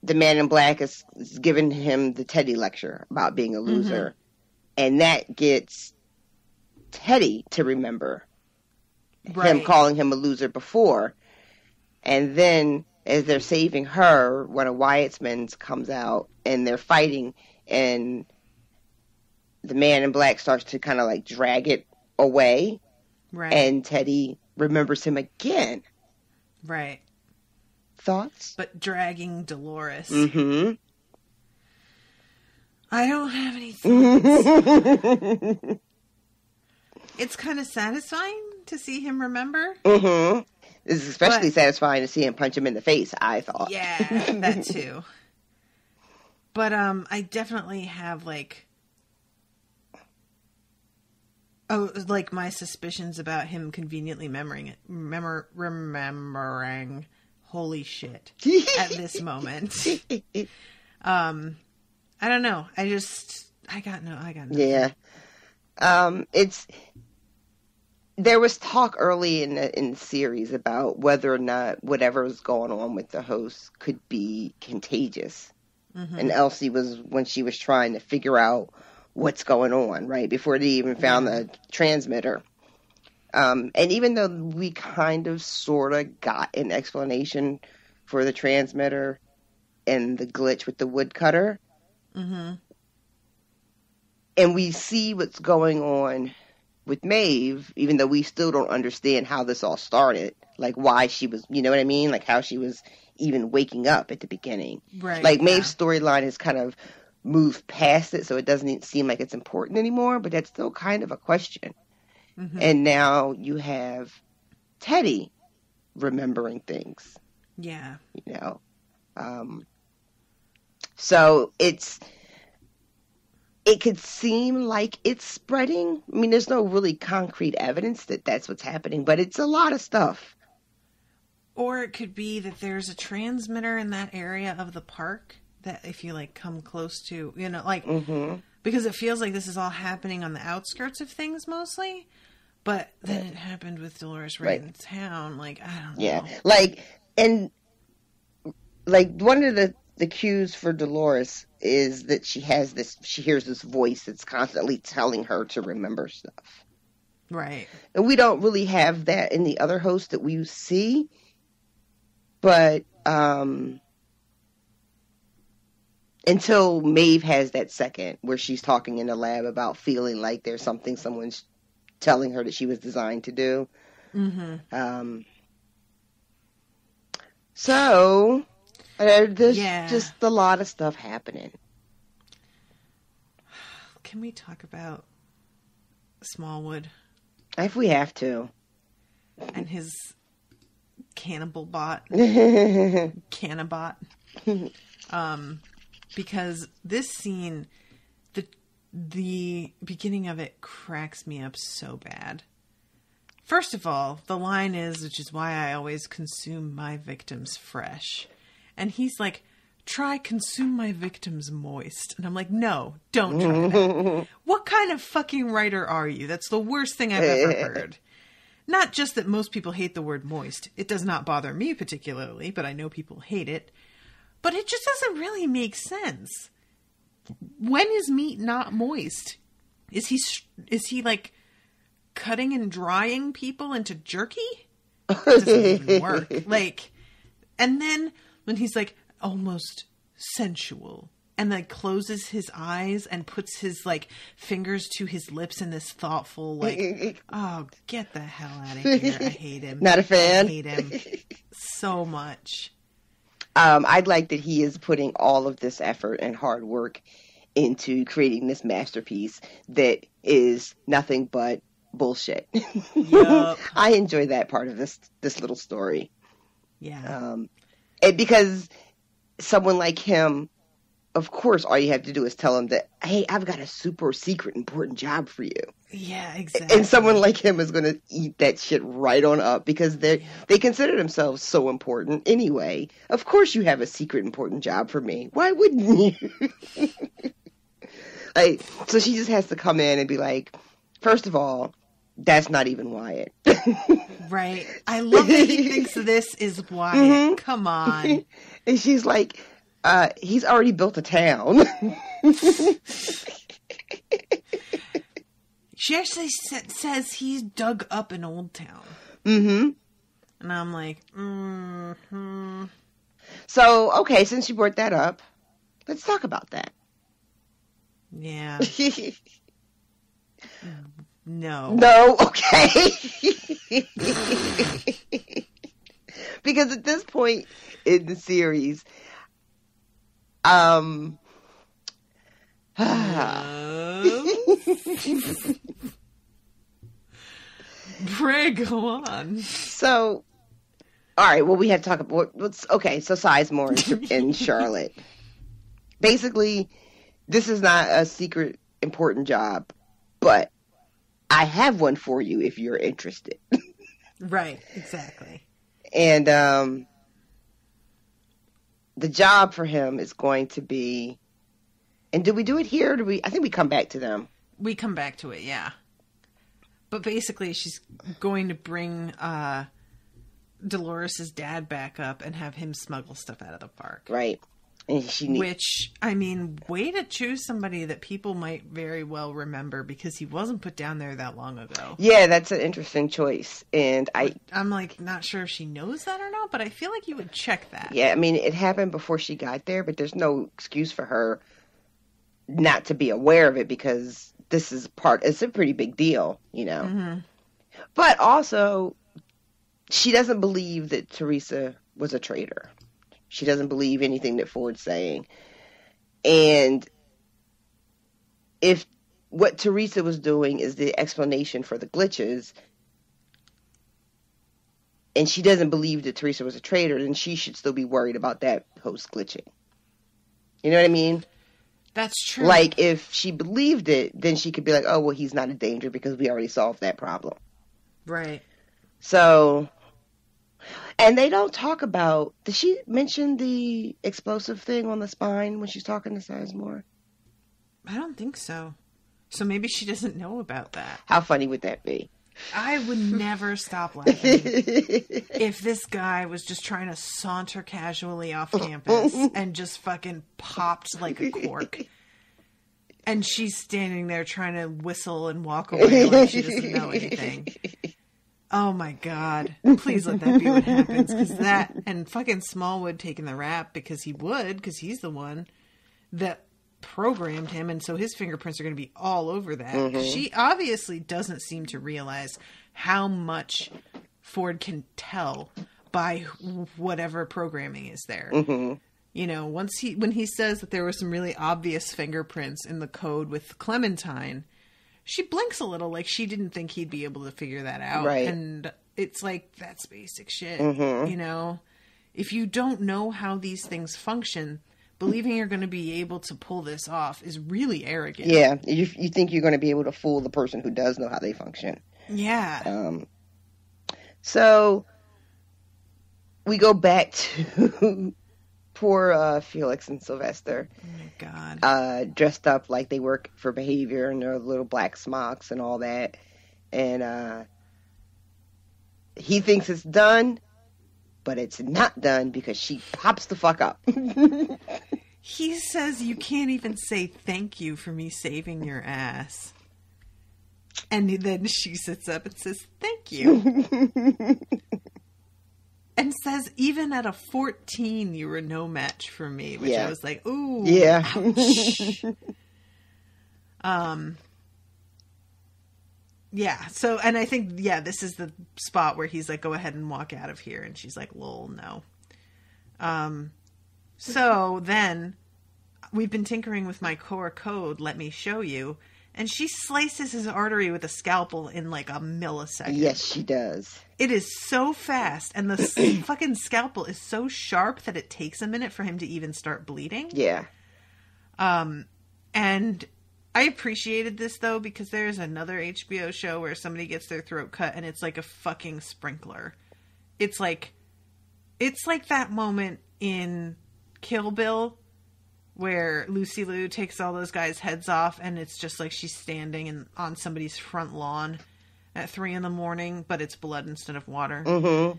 the Man in Black is giving him the Teddy lecture about being a loser. Mm-hmm. And that gets Teddy to remember him calling him a loser before. And then as they're saving her, one of Wyatt's men comes out and they're fighting, and the Man in Black starts to kind of like drag it away. Right. And Teddy remembers him again. Right. Thoughts? But dragging Dolores. Mm-hmm. I don't have any thoughts. It's kind of satisfying to see him remember. Mm-hmm. It's especially satisfying to see him punch him in the face, I thought. Yeah, that too. But I definitely have like my suspicions about him conveniently remembering holy shit at this moment. I don't know. I got nothing. Yeah. There was talk early in the series about whether or not whatever was going on with the host could be contagious. Mm-hmm. And Elsie when she was trying to figure out what's going on, right, before they even found the transmitter. And even though we kind of sort of got an explanation for the transmitter and the glitch with the woodcutter, mm-hmm. and we see what's going on with Maeve, even though we still don't understand how this all started, like why she was, you know what I mean? Like how she was even waking up at the beginning. Right. Like Maeve's storyline has kind of moved past it, so it doesn't seem like it's important anymore, but that's still kind of a question. Mm-hmm. And now you have Teddy remembering things. Yeah. You know? So it could seem like it's spreading. I mean, there's no really concrete evidence that that's what's happening, but it's a lot of stuff. Or it could be that there's a transmitter in that area of the park that if you, like, come close to, you know, like, mm-hmm. because it feels like this is all happening on the outskirts of things mostly, but then it happened with Dolores right in town. Like, I don't know. Yeah. Like, and, like, one of the cues for Dolores is that she hears this voice that's constantly telling her to remember stuff. Right. And we don't really have that in the other hosts that we see. But until Maeve has that second where she's talking in the lab about feeling like there's something someone's telling her that she was designed to do. Mm-hmm. So there's just a lot of stuff happening. Can we talk about Smallwood? If we have to. And his cannibal bot. Cannabot. Because this scene, the beginning of it cracks me up so bad. First of all, the line is, which is why I always consume my victims fresh. And he's like, try consume my victims moist. And I'm like, no, don't try that. What kind of fucking writer are you? That's the worst thing I've ever heard. Not just that most people hate the word moist. It does not bother me particularly, but I know people hate it. But it just doesn't really make sense. When is meat not moist? Is he like cutting and drying people into jerky? It doesn't even work. Like, and then when he's like almost sensual and like closes his eyes and puts his like fingers to his lips in this thoughtful like, oh, get the hell out of here. I hate him. Not a fan. I hate him so much. I'd like that he is putting all of this effort and hard work into creating this masterpiece that is nothing but bullshit. Yep. I enjoy that part of this little story. Yeah. And because someone like him, of course, all you have to do is tell him that, hey, I've got a super secret important job for you. Yeah, exactly. And someone like him is going to eat that shit right on up because they consider themselves so important anyway. Of course you have a secret important job for me. Why wouldn't you? Like, so she just has to come in and be like, first of all, that's not even Wyatt. Right. I love that he thinks this is Wyatt. Mm-hmm. Come on. And she's like, he's already built a town. She actually says he's dug up an old town. Mm-hmm. And I'm like, mm-hmm. So, okay, since you brought that up, let's talk about that. Yeah. No. No, okay. Because at this point in the series, Pray, go on. So, all right, well, we had to talk about okay, so Sizemore and Charlotte. Basically, this is not a secret important job, but I have one for you if you're interested. Right, exactly. And the job for him is going to be, and do we do it here? Or I think we come back to them. We come back to it, yeah. But basically, she's going to bring Dolores' dad back up and have him smuggle stuff out of the park. Right. And Which, I mean, way to choose somebody that people might very well remember because he wasn't put down there that long ago. Yeah, that's an interesting choice. And I'm like, not sure if she knows that or not, but I feel like you would check that. Yeah, I mean, it happened before she got there, but there's no excuse for her not to be aware of it because this is it's a pretty big deal, you know. Mm-hmm. But also, she doesn't believe that Teresa was a traitor. She doesn't believe anything that Ford's saying. And if what Teresa was doing is the explanation for the glitches, and she doesn't believe that Teresa was a traitor, then she should still be worried about that host glitching. You know what I mean? That's true. Like, if she believed it, then she could be like, oh, well, he's not a danger because we already solved that problem. Right. So... And they don't talk about... Did she mention the explosive thing on the spine when she's talking to Sizemore? I don't think so. So maybe she doesn't know about that. How funny would that be? I would never stop laughing if this guy was just trying to saunter casually off campus and just fucking popped like a cork. And she's standing there trying to whistle and walk away like she doesn't know anything. Oh my God. Please let that be what happens. Because that, and fucking Smallwood taking the rap because he's the one that programmed him. And so his fingerprints are going to be all over that. Mm-hmm. She obviously doesn't seem to realize how much Ford can tell by whatever programming is there. Mm-hmm. You know, when he says that there were some really obvious fingerprints in the code with Clementine, she blinks a little like she didn't think he'd be able to figure that out. Right. And it's like, that's basic shit. Mm-hmm. You know, if you don't know how these things function, believing you're going to be able to pull this off is really arrogant. Yeah. You think you're going to be able to fool the person who does know how they function. Yeah. So we go back to poor Felix and Sylvester. Oh my God. Dressed up like they work for behavior in their little black smocks and all that. And he thinks it's done, but it's not done because she pops the fuck up. He says, you can't even say thank you for me saving your ass. And then she sits up and says, thank you. And says, even at a 14, you were no match for me. Which I was like, ooh. Yeah. Ouch. Yeah. So, and I think, this is the spot where he's like, go ahead and walk out of here. And she's like, lol, no. So then we've been tinkering with my core code. Let me show you. And she slices his artery with a scalpel in like a millisecond. Yes, she does. It is so fast. And the fucking scalpel is so sharp that it takes a minute for him to even start bleeding. Yeah. And I appreciated this, though, because there's another HBO show where somebody gets their throat cut and it's like a fucking sprinkler. It's like that moment in Kill Bill where Lucy Liu takes all those guys' heads off and it's just like she's standing on somebody's front lawn at 3 a.m, but it's blood instead of water. Mm-hmm.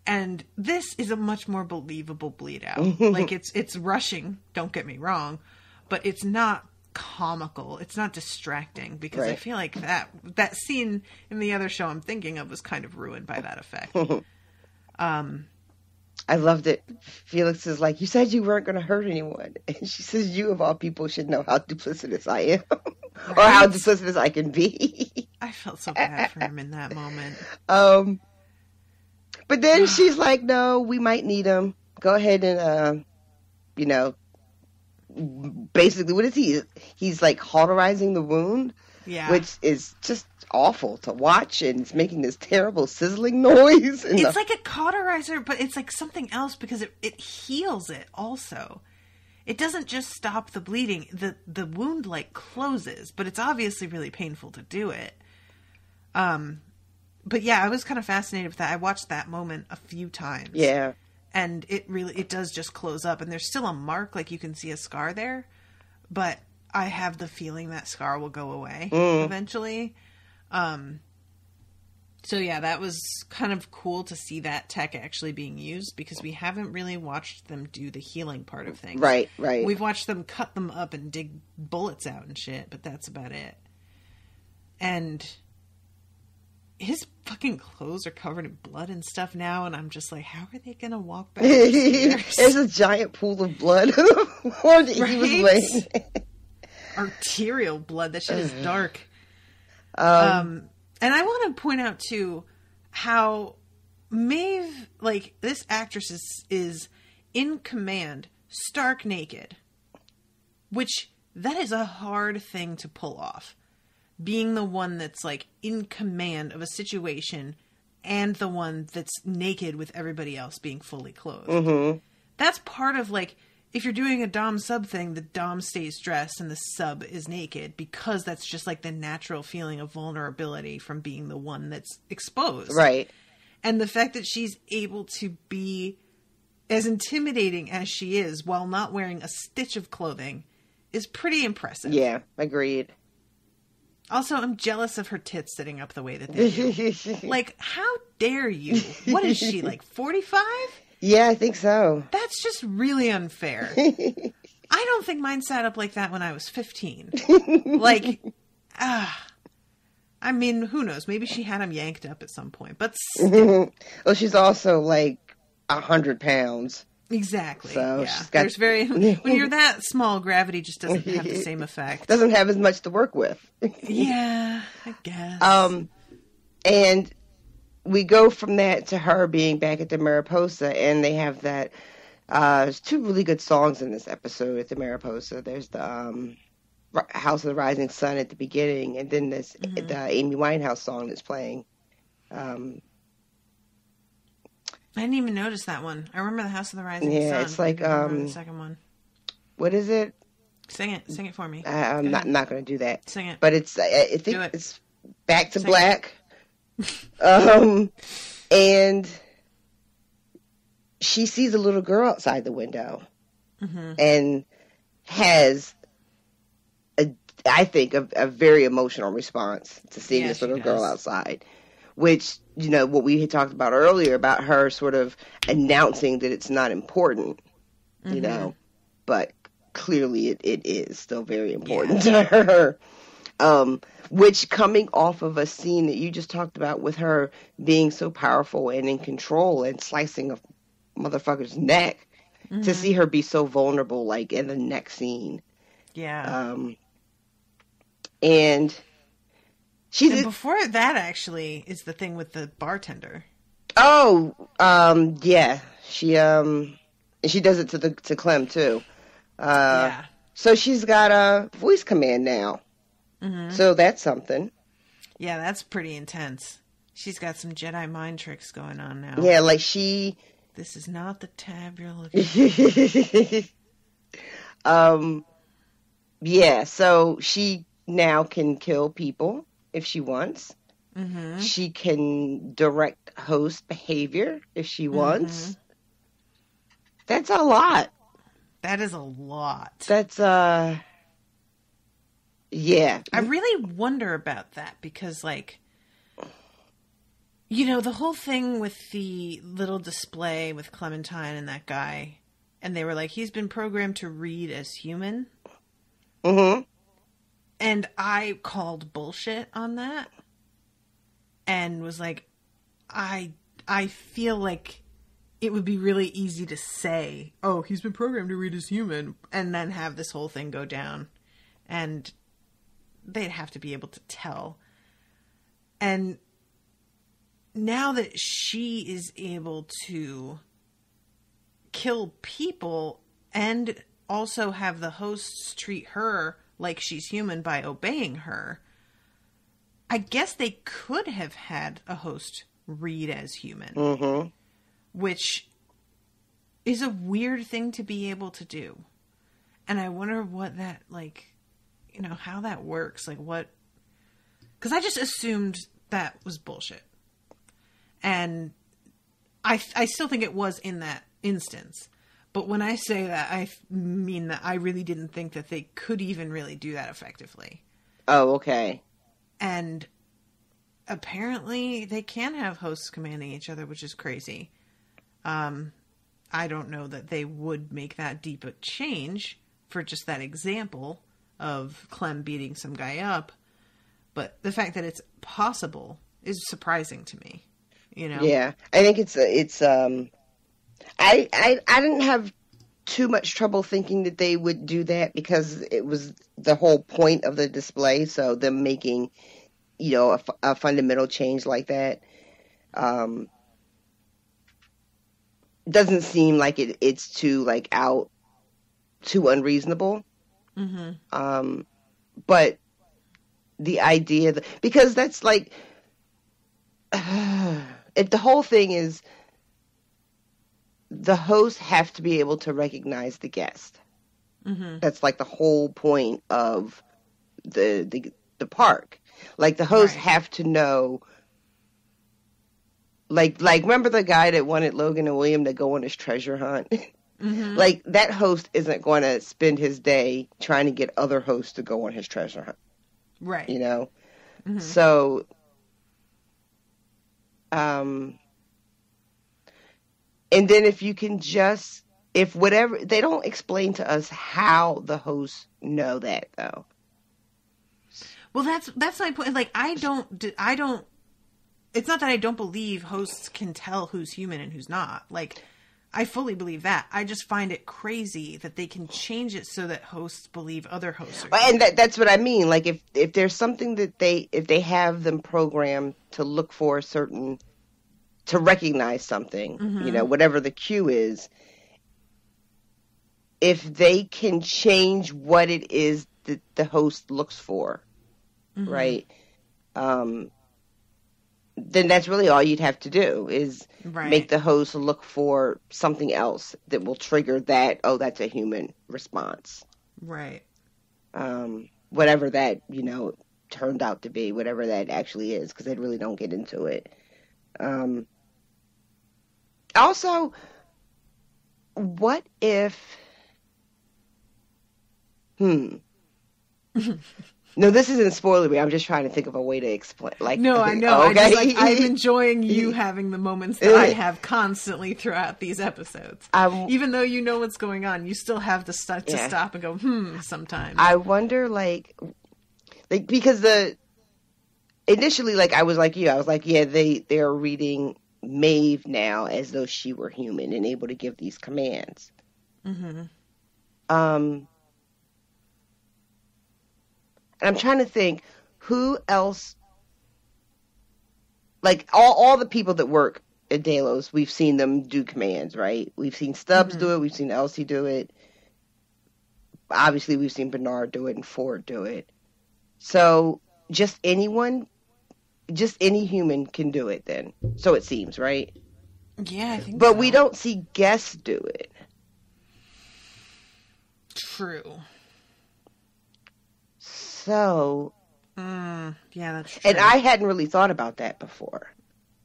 And this is a much more believable bleed out. Like it's rushing, don't get me wrong, but it's not comical. It's not distracting because right. I feel like that scene in the other show I'm thinking of was kind of ruined by that effect. I loved it. Felix is like, you said you weren't going to hurt anyone. And she says, you of all people should know how duplicitous I am. Right? Or how duplicitous I can be. I felt so bad for him in that moment. But then she's like, no, we might need him. Go ahead and, basically, what is he? He's like cauterizing the wound. Yeah. Which is just awful to watch, and it's making this terrible sizzling noise. It's like a cauterizer, but it's like something else because it heals it also. It doesn't just stop the bleeding. The wound like closes, but it's obviously really painful to do it. But yeah, I was kind of fascinated with that. I watched that moment a few times. Yeah. And it does just close up, and there's still a mark, like you can see a scar there, but I have the feeling that scar will go away eventually. So yeah, that was kind of cool to see that tech actually being used because we haven't really watched them do the healing part of things. Right. We've watched them cut them up and dig bullets out and shit, but that's about it. And his fucking clothes are covered in blood and stuff now, and I'm just like, how are they gonna walk back upstairs? There's a giant pool of blood on the he was laying. Arterial blood. That shit is dark. And I want to point out too how Maeve, like this actress, is in command, stark naked, which that is a hard thing to pull off. Being the one that's like in command of a situation and the one that's naked with everybody else being fully clothed. Mm-hmm. That's part of like, if you're doing a dom sub thing, the dom stays dressed and the sub is naked because that's just like the natural feeling of vulnerability from being the one that's exposed. Right. And the fact that she's able to be as intimidating as she is while not wearing a stitch of clothing is pretty impressive. Yeah, agreed. Also, I'm jealous of her tits sitting up the way that they do. Like, how dare you? What is she, like 45? Yeah, I think so. That's just really unfair. I don't think mine sat up like that when I was 15. Like, I mean, who knows? Maybe she had him yanked up at some point, but still. Well, she's also like 100 pounds. Exactly. So yeah. she's got... when you're that small, gravity just doesn't have the same effect. Doesn't have as much to work with. Yeah, I guess. And we go from that to her being back at the Mariposa, and they have that. There's two really good songs in this episode at the Mariposa. There's the House of the Rising Sun at the beginning, and then this the Amy Winehouse song that's playing. I didn't even notice that one. I remember the House of the Rising Sun. Yeah, it's like I remember the second one. What is it? Sing it for me. I'm not going to do that. Sing it. But it's I think it's Back to Sing Black. And she sees a little girl outside the window, and has I think a very emotional response to seeing this little girl outside. Which, you know, what we had talked about earlier about her sort of announcing that it's not important, you know, but clearly it is still very important to her. Which, coming off of a scene that you just talked about with her being so powerful and in control and slicing a motherfucker's neck, to see her be so vulnerable, like in the next scene. Yeah. And before that, actually, is the thing with the bartender. Oh, yeah. She does it to Clem too. So she's got a voice command now. So that's something. Yeah, that's pretty intense. She's got some Jedi mind tricks going on now. Yeah, like This is not the tab you're looking for. Yeah, so she now can kill people if she wants. She can direct host behavior if she wants. That's a lot. That is a lot. That's, yeah. I really wonder about that because, like, you know, the whole thing with the little display with Clementine and that guy, and they were like, he's been programmed to read as human. And I called bullshit on that and was like, I feel like it would be really easy to say, oh, he's been programmed to read as human, and then have this whole thing go down. And they'd have to be able to tell. And now that she is able to kill people and also have the hosts treat her like she's human by obeying her, I guess they could have had a host read as human, which is a weird thing to be able to do. And I wonder what that, like, you know, how that works. Like, what... Because I just assumed that was bullshit. And I still think it was in that instance. But when I say that, I mean that I really didn't think that they could even really do that effectively. Oh, okay. And apparently they can have hosts commanding each other, which is crazy. I don't know that they would make that deep a change for just that example of Clem beating some guy up. But the fact that it's possible is surprising to me, you know? Yeah. I think I didn't have too much trouble thinking that they would do that because it was the whole point of the display. So them making, you know, a fundamental change like that, doesn't seem like it's too too unreasonable. But the idea because that's like, if the whole thing is the hosts have to be able to recognize the guest. That's like the whole point of the park. Like the hosts have to know. Like remember the guy that wanted Logan and William to go on his treasure hunt? Like that host isn't going to spend his day trying to get other hosts to go on his treasure hunt. Right. You know? So, and then if you can just if whatever, they don't explain to us how the hosts know that though. Well, that's my point. Like, I don't, it's not that I don't believe hosts can tell who's human and who's not. Like, I fully believe that. I just find it crazy that they can change it so that hosts believe other hosts are human. And that's what I mean. Like, if there's something that if they have them programmed to look for to recognize something, Mm-hmm. you know, whatever the cue is, if they can change what it is that the host looks for, Mm-hmm. right? Then that's really all you'd have to do is make the host look for something else that will trigger that, oh, that's a human response. Right. Whatever that, you know, turned out to be, whatever that actually is, because they really don't get into it. Also, what if... No, this isn't spoilery. I'm just trying to think of a way to explain. Like, no, I know. Okay. I'm enjoying you having the moments that I have constantly throughout these episodes. Even though you know what's going on, you still have to stop and go, sometimes. I wonder, like because initially, like, I was like you. I was like, yeah, they're reading Maeve now as though she were human and able to give these commands. Mm-hmm. And I'm trying to think who else, like all the people that work at Delos, we've seen them do commands, right? We've seen Stubbs do it. We've seen Elsie do it. Obviously, we've seen Bernard do it and Ford do it. So just any human can do it then. So it seems, right? Yeah, I think so. But we don't see guests do it. True. So, yeah, that's true. And I hadn't really thought about that before.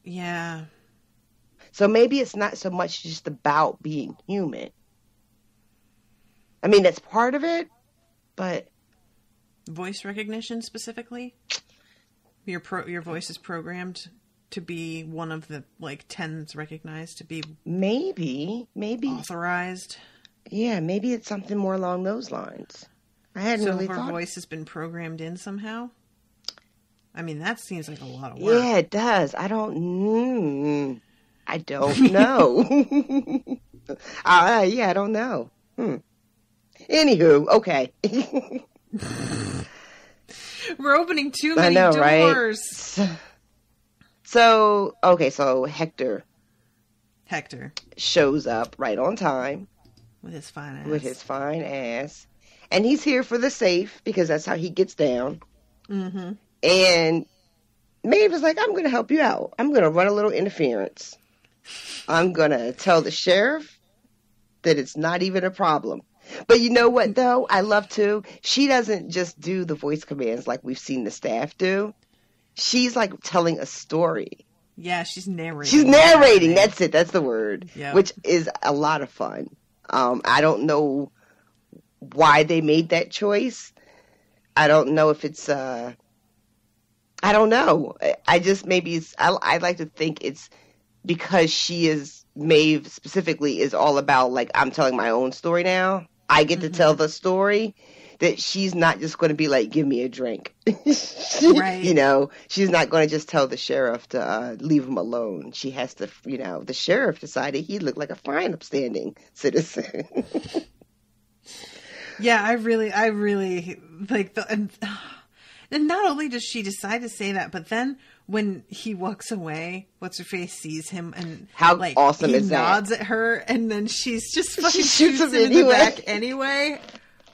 Yeah. So maybe it's not so much just about being human. I mean, that's part of it, but... Voice recognition specifically? Your voice is programmed to be one of the, 10 that's recognized, to be... Maybe. Authorized? Yeah, maybe it's something more along those lines. I hadn't really thought. So her voice has been programmed in somehow? I mean, that seems like a lot of work. Yeah, it does. I don't know. I don't know. Anywho, okay. We're opening too many doors. Right? So Hector shows up right on time. With his fine ass. And he's here for the safe, because that's how he gets down. Mm-hmm. And Maeve is like, I'm going to help you out. I'm going to run a little interference. I'm going to tell the sheriff that it's not even a problem. But you know what, though? I love to. She doesn't just do the voice commands like we've seen the staff do. She's like telling a story. Yeah, she's narrating. She's narrating. That's it. That's the word. Yep. Which is a lot of fun. I don't know why they made that choice. I don't know if it's I don't know. I just I like to think it's because Maeve specifically is all about, like, I'm telling my own story now. I get to tell the story, that she's not just going to be like, give me a drink. Right. You know, she's not going to just tell the sheriff to leave him alone. She has to, the sheriff decided he looked like a fine, upstanding citizen. Yeah, I really like and not only does she decide to say that, but then when he walks away, what's-her-face sees him and how awesome is that? He nods at her, and then she's just fucking shoots him in the back anyway.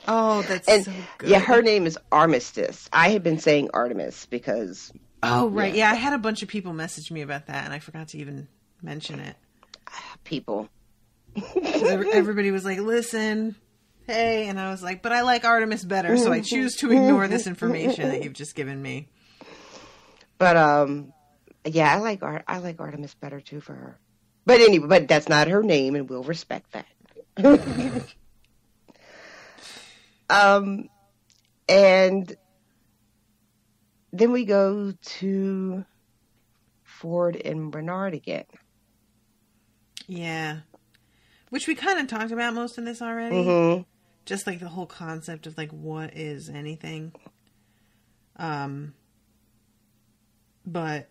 Oh, that's so good. Yeah, her name is Armistice. I had been saying Artemis because... Oh, right. Yeah, I had a bunch of people message me about that, and I forgot to even mention it. People. Everybody was like, listen... Hey, and I was like, but I like Artemis better, so I choose to ignore this information that you've just given me. But yeah, I like Artemis better too for her. But anyway, but that's not her name, and we'll respect that. And then we go to Ford and Bernard again. Yeah. Which we kind of talked about most of this already. Mm-hmm. Just like the whole concept of like, what is anything? But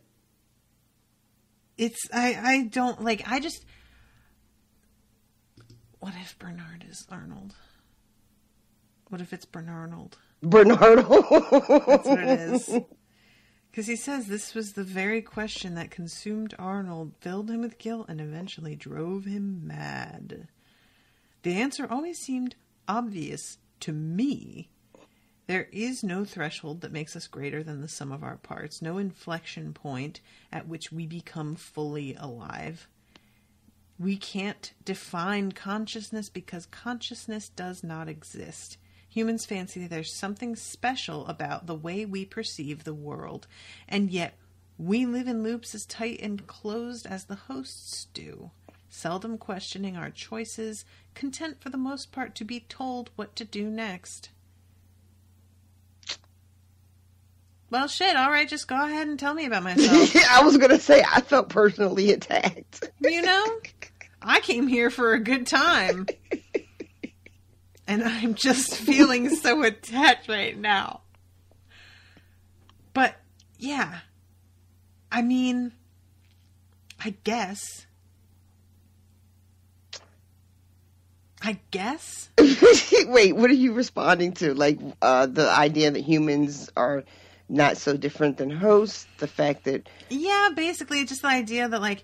it's, I don't like, I just, what if Bernard is Arnold? What if it's Bernarnold? Bernardo. That's what it is. Because he says this was the very question that consumed Arnold, filled him with guilt, and eventually drove him mad. The answer always seemed obvious to me. There is no threshold that makes us greater than the sum of our parts, no inflection point at which we become fully alive. We can't define consciousness because consciousness does not exist. Humans fancy there's something special about the way we perceive the world, and yet we live in loops as tight and closed as the hosts do, seldom questioning our choices, content for the most part to be told what to do next. Well, shit, all right, just go ahead and tell me about myself. I was going to say, I felt personally attacked. You know, I came here for a good time. And I'm just feeling so attached right now. But, yeah. I mean, I guess. Wait, what are you responding to? Like, the idea that humans are not so different than hosts? The fact that... Yeah, basically, it's just the idea that, like,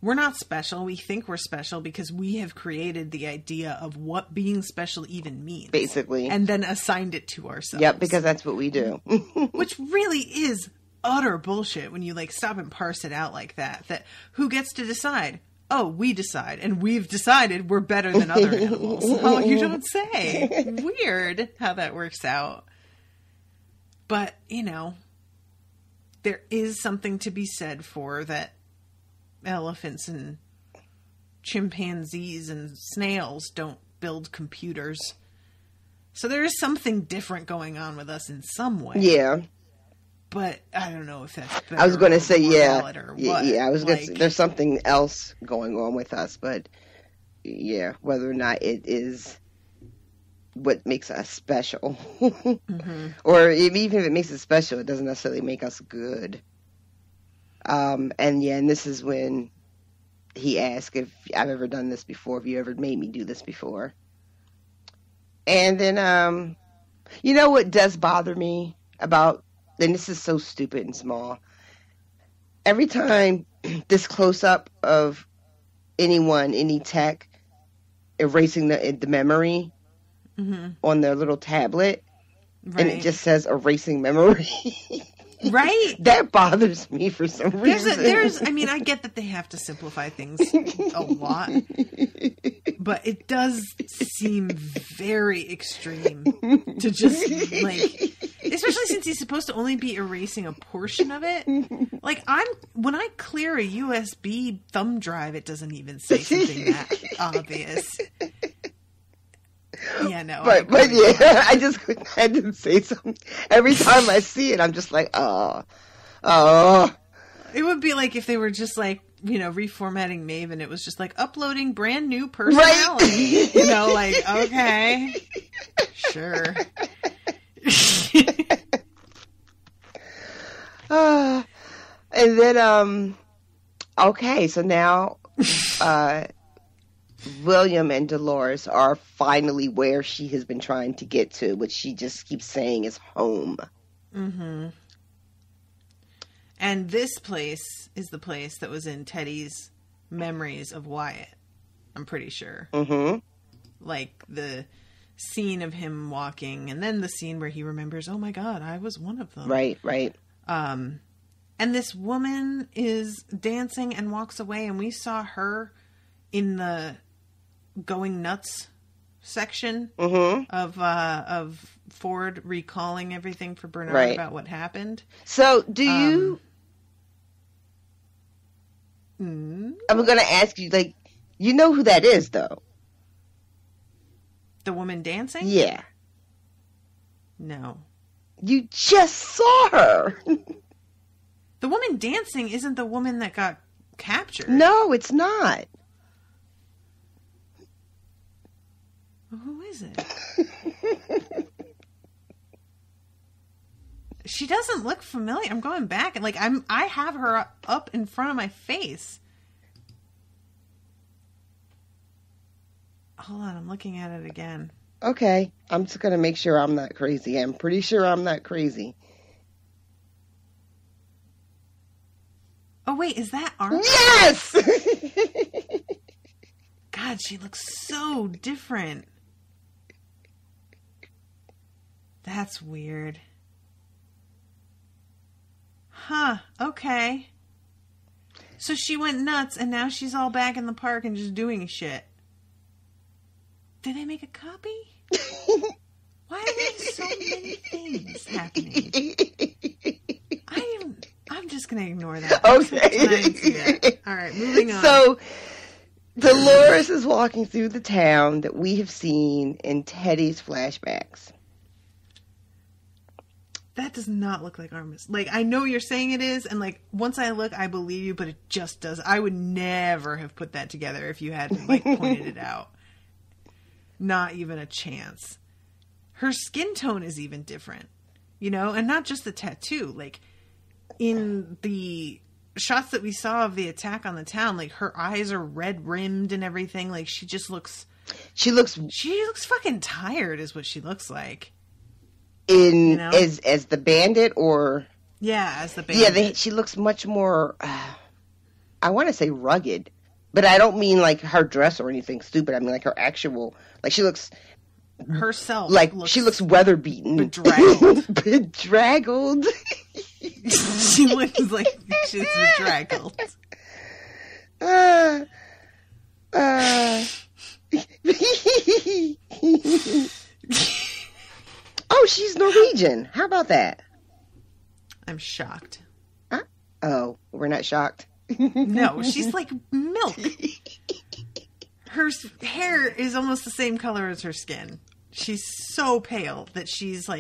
we're not special. We think we're special because we have created the idea of what being special even means. Basically. And then assigned it to ourselves. Yep, because that's what we do. Which really is utter bullshit when you, like, stop and parse it out like that. That who gets to decide? Oh, we decide. And we've decided we're better than other animals. Oh, you don't say. Weird how that works out. But, you know, there is something to be said for that. Elephants and chimpanzees and snails don't build computers. So there is something different going on with us in some way. Yeah. But I don't know if that's better. I was going to say, yeah. Yeah, I was going to say, there's something else going on with us, but yeah, whether or not it is what makes us special. Mm-hmm. Or even if it makes us special, it doesn't necessarily make us good. And this is when he asked if I've ever done this before, if you ever made me do this before. And then, you know what does bother me about, and this is so stupid and small. Every time this close-up of anyone, any tech, erasing the memory on their little tablet, and it just says erasing memory. Right? That bothers me for some reason. I mean, I get that they have to simplify things a lot, but it does seem very extreme to just, like, especially since he's supposed to only be erasing a portion of it. Like, when I clear a USB thumb drive, it doesn't even say something that obvious. Yeah, no. But yeah, I had to say something. Every time I see it, I'm just like, oh. It would be like if they were just like, you know, reformatting Maeve and it was just like uploading brand new personality. Right? You know, like, okay, sure. And then, okay, so now, William and Dolores are finally where she has been trying to get to, which she just keeps saying is home. Mm-hmm. And this place is the place that was in Teddy's memories of Wyatt. I'm pretty sure. Mm-hmm. Like the scene of him walking, and then the scene where he remembers, oh my God, I was one of them. Right. And this woman is dancing and walks away, and we saw her in the going nuts section of Ford recalling everything for Bernard about what happened. So do you... I'm going to ask you, like, you know who that is, though? The woman dancing? Yeah. No. You just saw her. The woman dancing isn't the woman that got captured. No, it's not. Who is it? She doesn't look familiar. I'm going back and I have her up in front of my face. Hold on, I'm looking at it again. Okay, I'm just going to make sure I'm not crazy. I'm pretty sure I'm not crazy. Oh, wait, is that Arm? Yes! God, she looks so different. That's weird. Huh, okay. So she went nuts, and now she's all back in the park and just doing shit. Did they make a copy? Why are there so many things happening? I'm just going to ignore that. Okay. All right, moving on. So, Dolores is walking through the town that we have seen in Teddy's flashbacks. That does not look like Armis. I know you're saying it is, and, once I look, I believe you, but it just does. I would never have put that together if you hadn't, pointed it out. Not even a chance. Her skin tone is even different, and not just the tattoo. In the shots that we saw of the attack on the town, her eyes are red rimmed and everything. She just looks. She looks fucking tired, is what she looks like. As the bandit, or as the bandit. Yeah, she looks much more. I want to say rugged, but I don't mean her dress or anything stupid. I mean her actual. She looks herself. She looks weather beaten, bedraggled. Bedraggled. She looks like she's bedraggled. Oh, she's Norwegian. How about that? I'm shocked. Huh? Oh, we're not shocked? No, she's like milk. Her hair is almost the same color as her skin. She's so pale that she's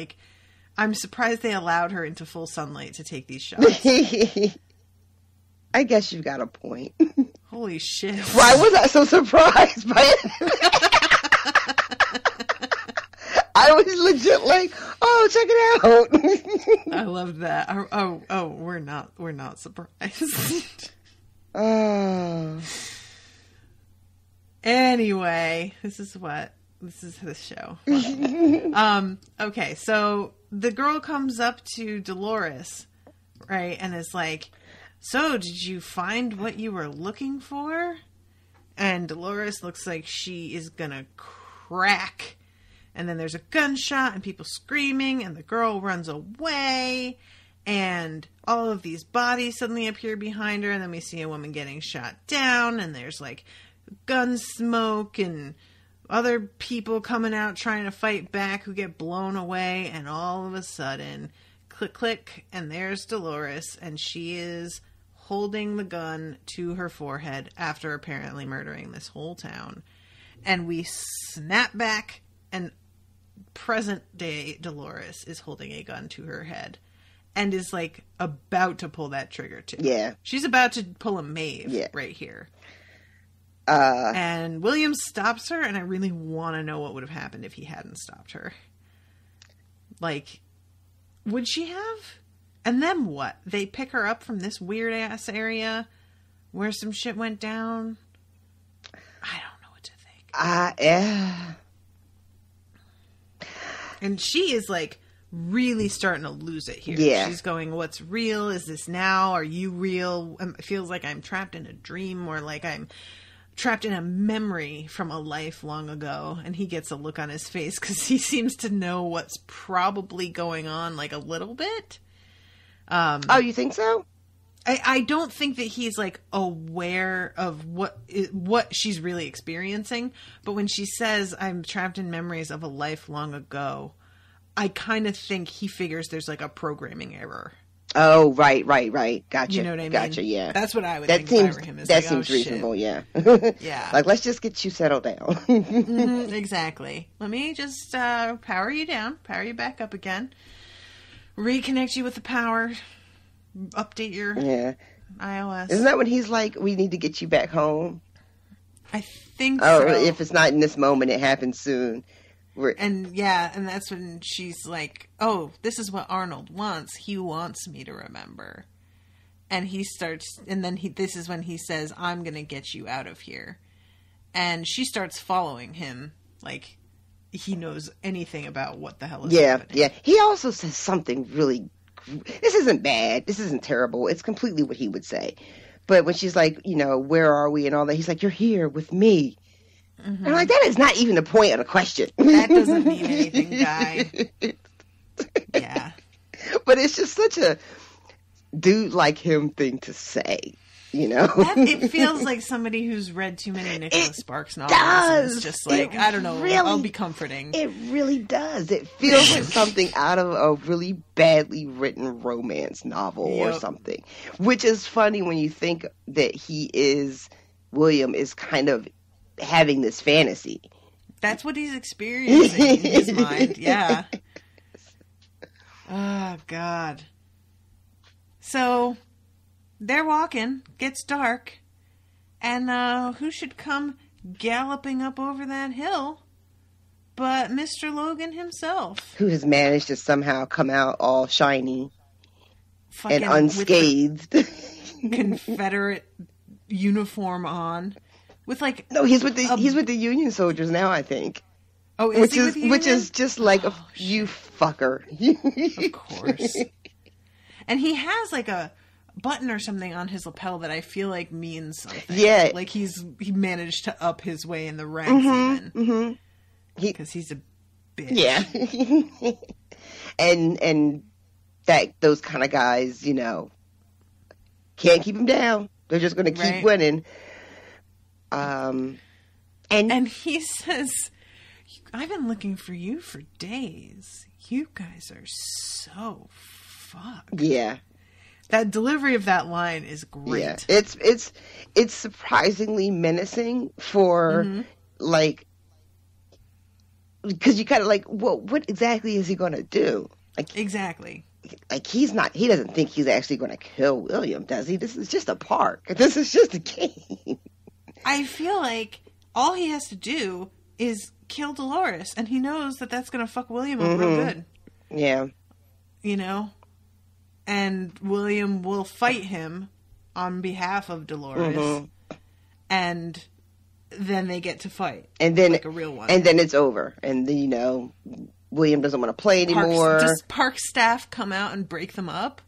I'm surprised they allowed her into full sunlight to take these shots. I guess you've got a point. Holy shit. Why was I so surprised by it? I was legit oh, check it out. I love that. Oh, we're not surprised. Oh. Anyway, this is the show. Okay, so the girl comes up to Dolores, right, and is like, so did you find what you were looking for? And Dolores looks like she is gonna crack. And then there's a gunshot and people screaming and the girl runs away and all of these bodies suddenly appear behind her, and then we see a woman getting shot down and there's gun smoke and other people coming out trying to fight back who get blown away, and all of a sudden, click, click, and there's Dolores, and she is holding the gun to her forehead after apparently murdering this whole town. And we snap back, and present day Dolores is holding a gun to her head and is about to pull that trigger too. Yeah. She's about to pull a Maeve right here. And William stops her, and I really want to know what would have happened if he hadn't stopped her. Would she have? And then what? They pick her up from this weird ass area where some shit went down? I don't know what to think. Yeah. And she is really starting to lose it here. Yeah. She's going, what's real? Is this now? Are you real? It feels like I'm trapped in a dream, or I'm trapped in a memory from a life long ago. And he gets a look on his face because he seems to know what's probably going on a little bit. Oh, you think so? I don't think that he's aware of what she's really experiencing, but when she says I'm trapped in memories of a life long ago, I kind of think he figures there's a programming error. Oh, right. Gotcha. You know what I mean? Gotcha, yeah. That's what I would think if I were him. That seems reasonable, yeah. Yeah. Let's just get you settled down. Mm-hmm, exactly. Let me just power you down, power you back up again, reconnect you with the power, update your iOS. Isn't that when he's we need to get you back home? I think Oh, so. if it's not in this moment, it happens soon. And that's when she's like, oh, this is what Arnold wants. He wants me to remember. And this is when he says, I'm going to get you out of here. And she starts following him like he knows anything about what the hell is happening. Yeah. He also says something really, this isn't bad. This isn't terrible. It's completely what he would say. But when she's like, where are we and all that, he's like, you're here with me. Mm-hmm. I'm like, that is not even the point of the question. That doesn't mean anything, guy. Yeah. But it's just such a dude like him thing to say, It feels like somebody who's read too many Nicholas Sparks novels. Does. It's just like, I don't know, really, I'll be comforting. It really does. It feels like something out of a really badly written romance novel or something. Which is funny when you think that William is kind of having this fantasy. That's what he's experiencing in his mind. Yeah. Oh, God. So, they're walking, gets dark, and who should come galloping up over that hill but Mr. Logan himself. Who has managed to somehow come out all shiny and unscathed. Confederate uniform on. With like no, he's with the Union soldiers now, I think. Oh, is he with the Union? Which is just like you fucker. Of course. And he has like a button or something on his lapel that I feel like means something. Yeah, like he managed to up his way in the ranks even because he's a bitch. Yeah, and that those kind of guys, can't keep him down. They're just going to keep winning. And he says, I've been looking for you for days. You guys are so fucked. Yeah. That delivery of that line is great. Yeah. It's surprisingly menacing for like, because you kind of like, well, what exactly is he going to do? Like, exactly. Like he doesn't think he's actually going to kill William, does he? This is just a park. This is just a game. I feel like all he has to do is kill Dolores, and he knows that that's going to fuck William up real good. Yeah. And William will fight him on behalf of Dolores, and then they get to fight. And then like a real one. And then it's over. And then, William doesn't want to play anymore. Does park staff come out and break them up?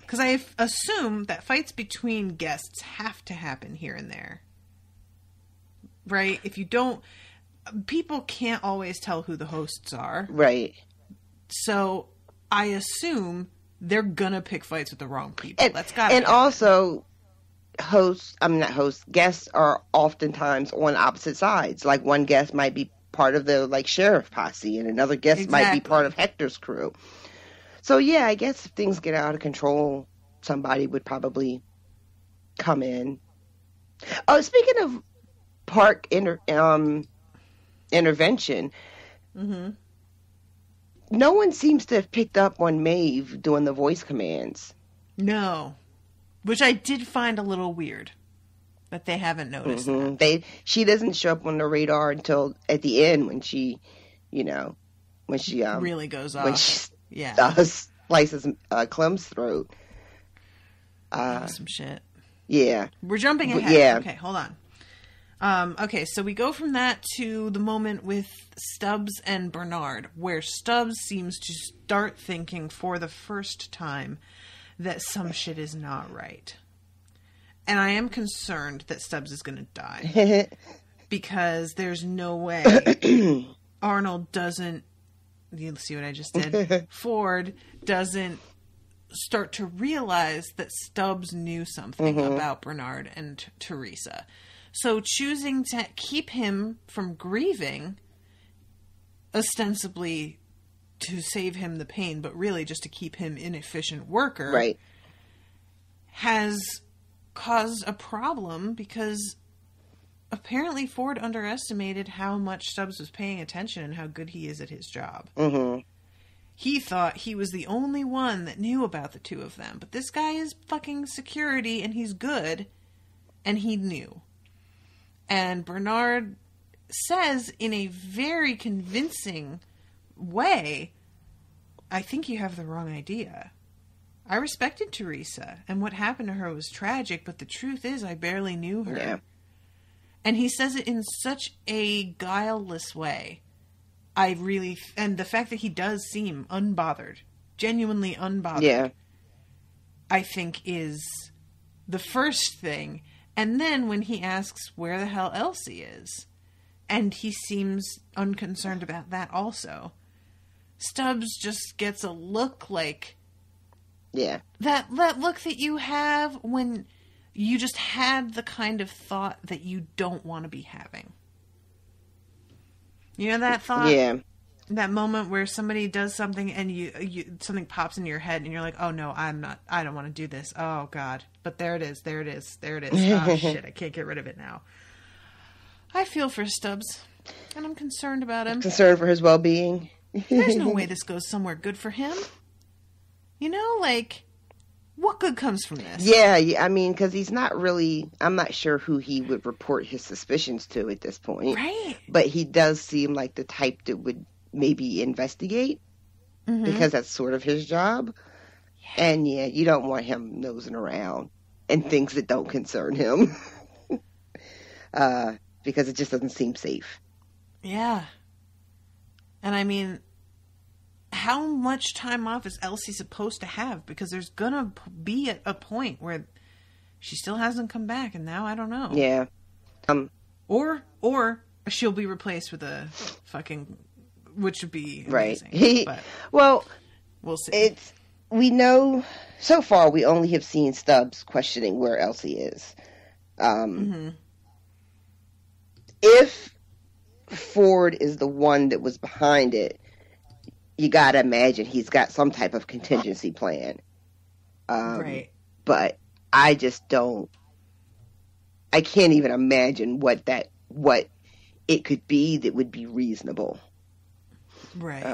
Because I assume that fights between guests have to happen here and there. Right? If you don't... People can't always tell who the hosts are. Right. So, I assume they're gonna pick fights with the wrong people. That's gotta And also, guests are oftentimes on opposite sides. Like, one guest might be part of the, like, sheriff posse, and another guest might be part of Hector's crew. So, yeah, I guess if things get out of control, somebody would probably come in. Oh, speaking of park intervention, no one seems to have picked up on Maeve doing the voice commands. No. Which I did find a little weird. That they haven't noticed that. She doesn't show up on the radar until at the end when she, when she... really goes off. When she slices Clem's throat. Some shit. Yeah. We're jumping ahead. Yeah. Okay, hold on. Okay, so we go from that to the moment with Stubbs and Bernard, where Stubbs seems to start thinking for the first time that some shit is not right. And I am concerned that Stubbs is going to die. Because there's no way Arnold doesn't... You see what I just did? Ford doesn't start to realize that Stubbs knew something about Bernard and Teresa. So choosing to keep him from grieving, ostensibly to save him the pain, but really just to keep him inefficient worker, right, has caused a problem because apparently Ford underestimated how much Stubbs was paying attention and how good he is at his job. He thought he was the only one that knew about the two of them, but this guy is fucking security and he's good, and he knew. And Bernard says in a very convincing way, I think you have the wrong idea. I respected Teresa, and what happened to her was tragic, but the truth is I barely knew her. Yeah. And he says it in such a guileless way. And the fact that he does seem unbothered, genuinely unbothered, I think is the first thing. And then when he asks where the hell Elsie is, and he seems unconcerned about that also, Stubbs just gets a look like... Yeah. That look that you have when you just had the kind of thought that you don't want to be having. You know that thought? Yeah. That moment where somebody does something and something pops into your head and you're like, oh no, I don't want to do this. Oh God. But there it is. Oh shit, I can't get rid of it now. I feel for Stubbs and I'm concerned about him. Concerned for his well-being. There's no way this goes somewhere good for him. You know, like, what good comes from this? Yeah, I mean, because he's not really... I'm not sure who he would report his suspicions to at this point. Right. But he does seem like the type that would maybe investigate, because that's sort of his job. Yeah. And yeah, you don't want him nosing around in things that don't concern him. Because it just doesn't seem safe. Yeah. And I mean... How much time off is Elsie supposed to have? Because there's gonna be a point where she still hasn't come back, and now I don't know. Yeah. Or she'll be replaced with a fucking, which would be amazing. Right. But well, we'll see. We know so far we only have seen Stubbs questioning where Elsie is. If Ford is the one that was behind it, you gotta imagine he's got some type of contingency plan. Right. But I just don't... I can't even imagine what it could be that would be reasonable. Right.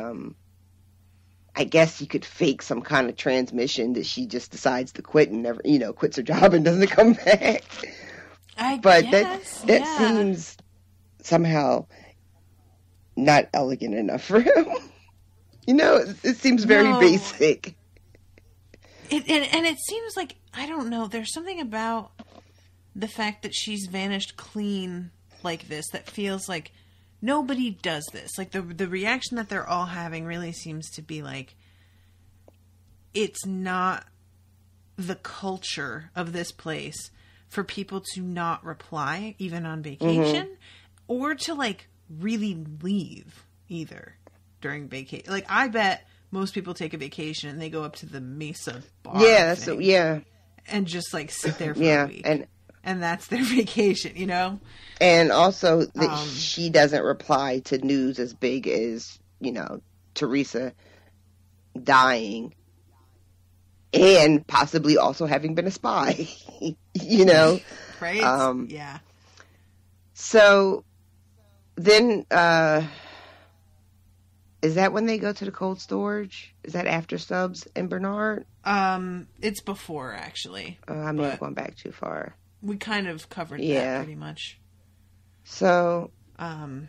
I guess you could fake some kind of transmission that she just decides to quit and never, quits her job and doesn't come back. But guess, that seems somehow not elegant enough for him. It seems very basic. And it seems like, I don't know, there's something about the fact that she's vanished clean like this that feels like nobody does this. Like, the reaction that they're all having really seems to be like, it's not the culture of this place for people to not reply, even on vacation, or to, like, really leave either. During vacation, like I bet most people take a vacation and they go up to the Mesa bar, and just like sit there for a week, and that's their vacation, And also that she doesn't reply to news as big as Teresa dying, and possibly also having been a spy, right? Yeah. So then. Is that when they go to the cold storage? Is that after Stubbs and Bernard? It's before, actually. I may have gone back too far. We kind of covered that pretty much. So... and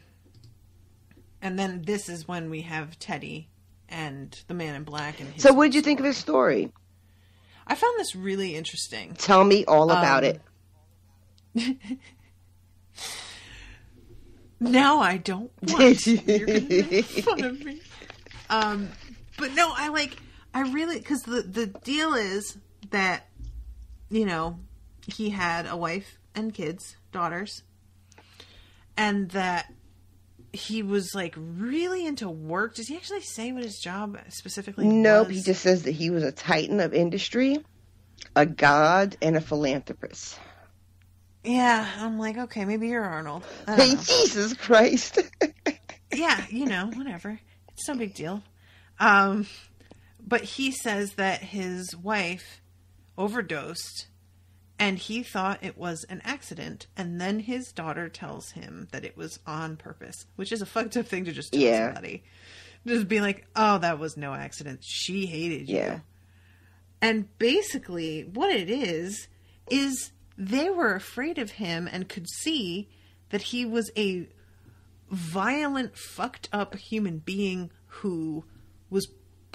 then this is when we have Teddy and the Man in Black. And his so what did you think of his story? I found this really interesting. Tell me all about it. Now I don't want to. You're going to make fun of me. But no, I really, because the deal is that, he had a wife and kids, daughters, and that he was like really into work. Does he actually say what his job specifically was? Nope, he just says that he was a titan of industry, a god, and a philanthropist. Yeah, I'm like, okay, maybe you're Arnold. Hey, Jesus Christ. Yeah, whatever. It's no big deal. But he says that his wife overdosed and he thought it was an accident. And then his daughter tells him that it was on purpose, which is a fucked up thing to just tell somebody. Just be like, oh, that was no accident. She hated you. Yeah. And basically what it is they were afraid of him and could see that he was a violent, fucked up human being who was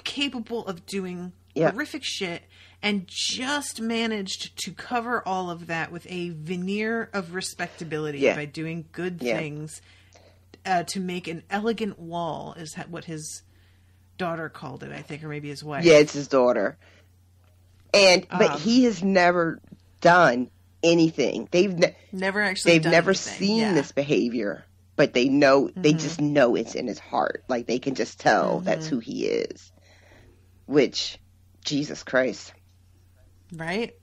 capable of doing horrific shit and just managed to cover all of that with a veneer of respectability by doing good things to make an elegant wall, is what his daughter called it, I think, or maybe his wife. Yeah, it's his daughter. But he has never done anything. They've never seen this behavior, but they know, they just know it's in his heart. Like, they can just tell that's who he is. Which, Jesus Christ. Right?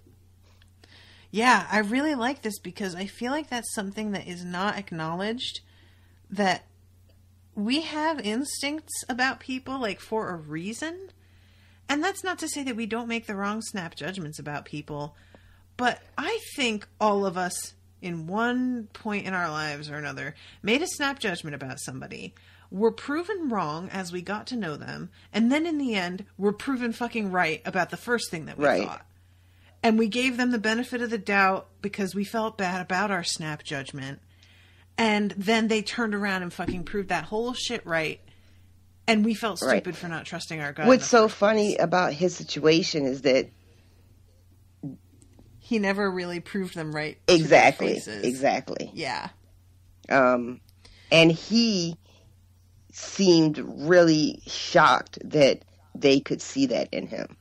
Yeah, I really like this because I feel like that's something that is not acknowledged, that we have instincts about people, like, for a reason. And that's not to say that we don't make the wrong snap judgments about people, but I think all of us, in one point in our lives or another, made a snap judgment about somebody, were proven wrong as we got to know them, and then in the end, were proven fucking right about the first thing that we thought. And we gave them the benefit of the doubt because we felt bad about our snap judgment, and then they turned around and fucking proved that whole shit right, and we felt stupid for not trusting our gut. What's so funny about his situation is that he never really proved them right. Exactly. Yeah. And he seemed really shocked that they could see that in him.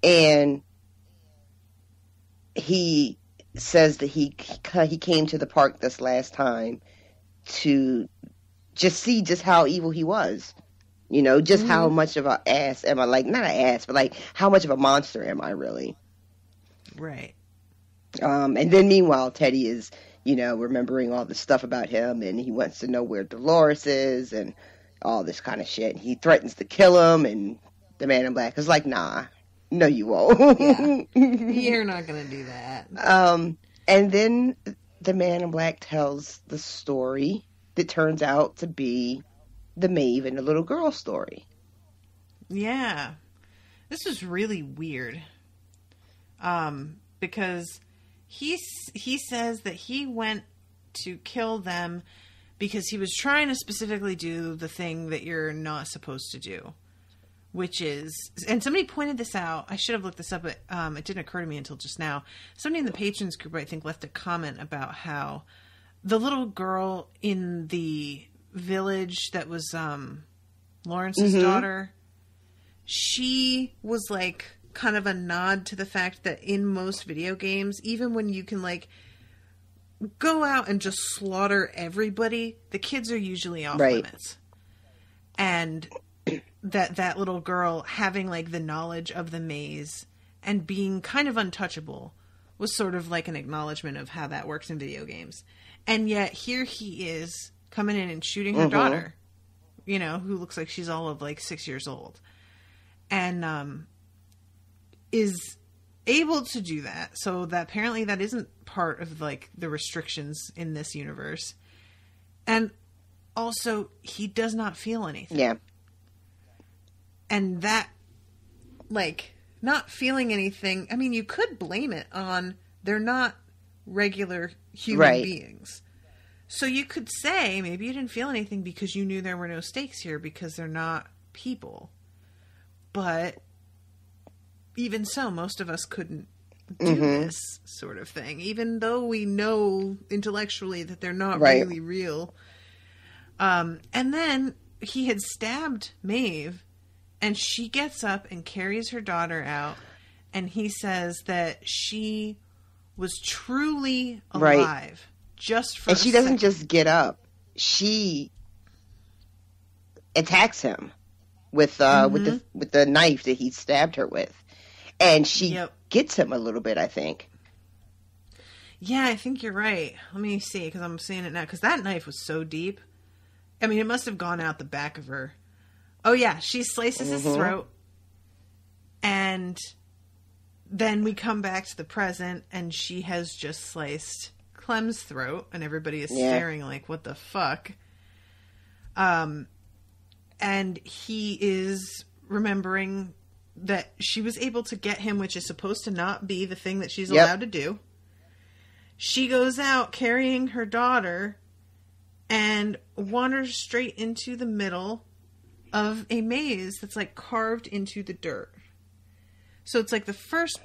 And he says that he came to the park this last time to just see just how evil he was. You know, just how much of an ass am I? Like, not an ass, but like, how much of a monster am I really? Right. And then meanwhile, Teddy is, you know, remembering all the stuff about him, and he wants to know where Dolores is and all this kind of shit. He threatens to kill him, and the Man in Black is like, nah, no you won't. You're not going to do that. And then the Man in Black tells the story that turns out to be the Maeve and the little girl story. Yeah. This was really weird. Because he says that he went to kill them because he was trying to specifically do the thing that you're not supposed to do, which is, and somebody pointed this out. I should have looked this up, but it didn't occur to me until just now. Somebody in the patrons group, I think, left a comment about how the little girl in the village that was Lawrence's daughter, she was like kind of a nod to the fact that in most video games, even when you can like go out and just slaughter everybody, the kids are usually off limits. And that little girl having like the knowledge of the maze and being kind of untouchable was sort of like an acknowledgement of how that works in video games. And yet here he is coming in and shooting her daughter, you know, who looks like she's all of like 6 years old, and is able to do that. So that apparently that isn't part of like the restrictions in this universe. And also he does not feel anything. Yeah. And that, like, not feeling anything, I mean, you could blame it on they're not regular human beings. So you could say maybe you didn't feel anything because you knew there were no stakes here because they're not people. But even so, most of us couldn't do this sort of thing, even though we know intellectually that they're not really real. And then he had stabbed Maeve, and she gets up and carries her daughter out, and he says that she was truly alive. Just for and she doesn't just get up; she attacks him with the knife that he stabbed her with, and she gets him a little bit, I think. Yeah, I think you're right. Let me see, because I'm seeing it now. Because that knife was so deep. I mean, it must have gone out the back of her. Oh yeah, she slices his throat, and then we come back to the present, and she has just sliced Clem's throat, and everybody is staring like, what the fuck? And he is remembering that she was able to get him, which is supposed to not be the thing that she's allowed to do. she goes out carrying her daughter and wanders straight into the middle of a maze that's like carved into the dirt. So it's like the first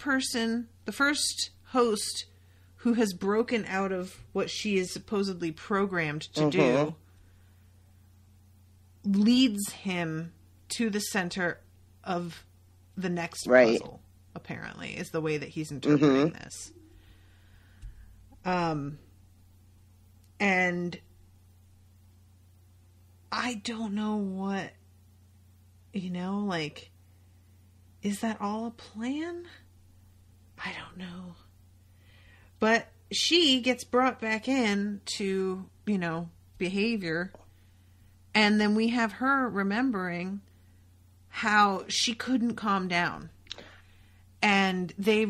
host who has broken out of what she is supposedly programmed to do, leads him to the center of the next puzzle, apparently, is the way that he's interpreting this. And I don't know what, like, is that all a plan? I don't know. But she gets brought back in to, behavior. And then we have her remembering how she couldn't calm down. And they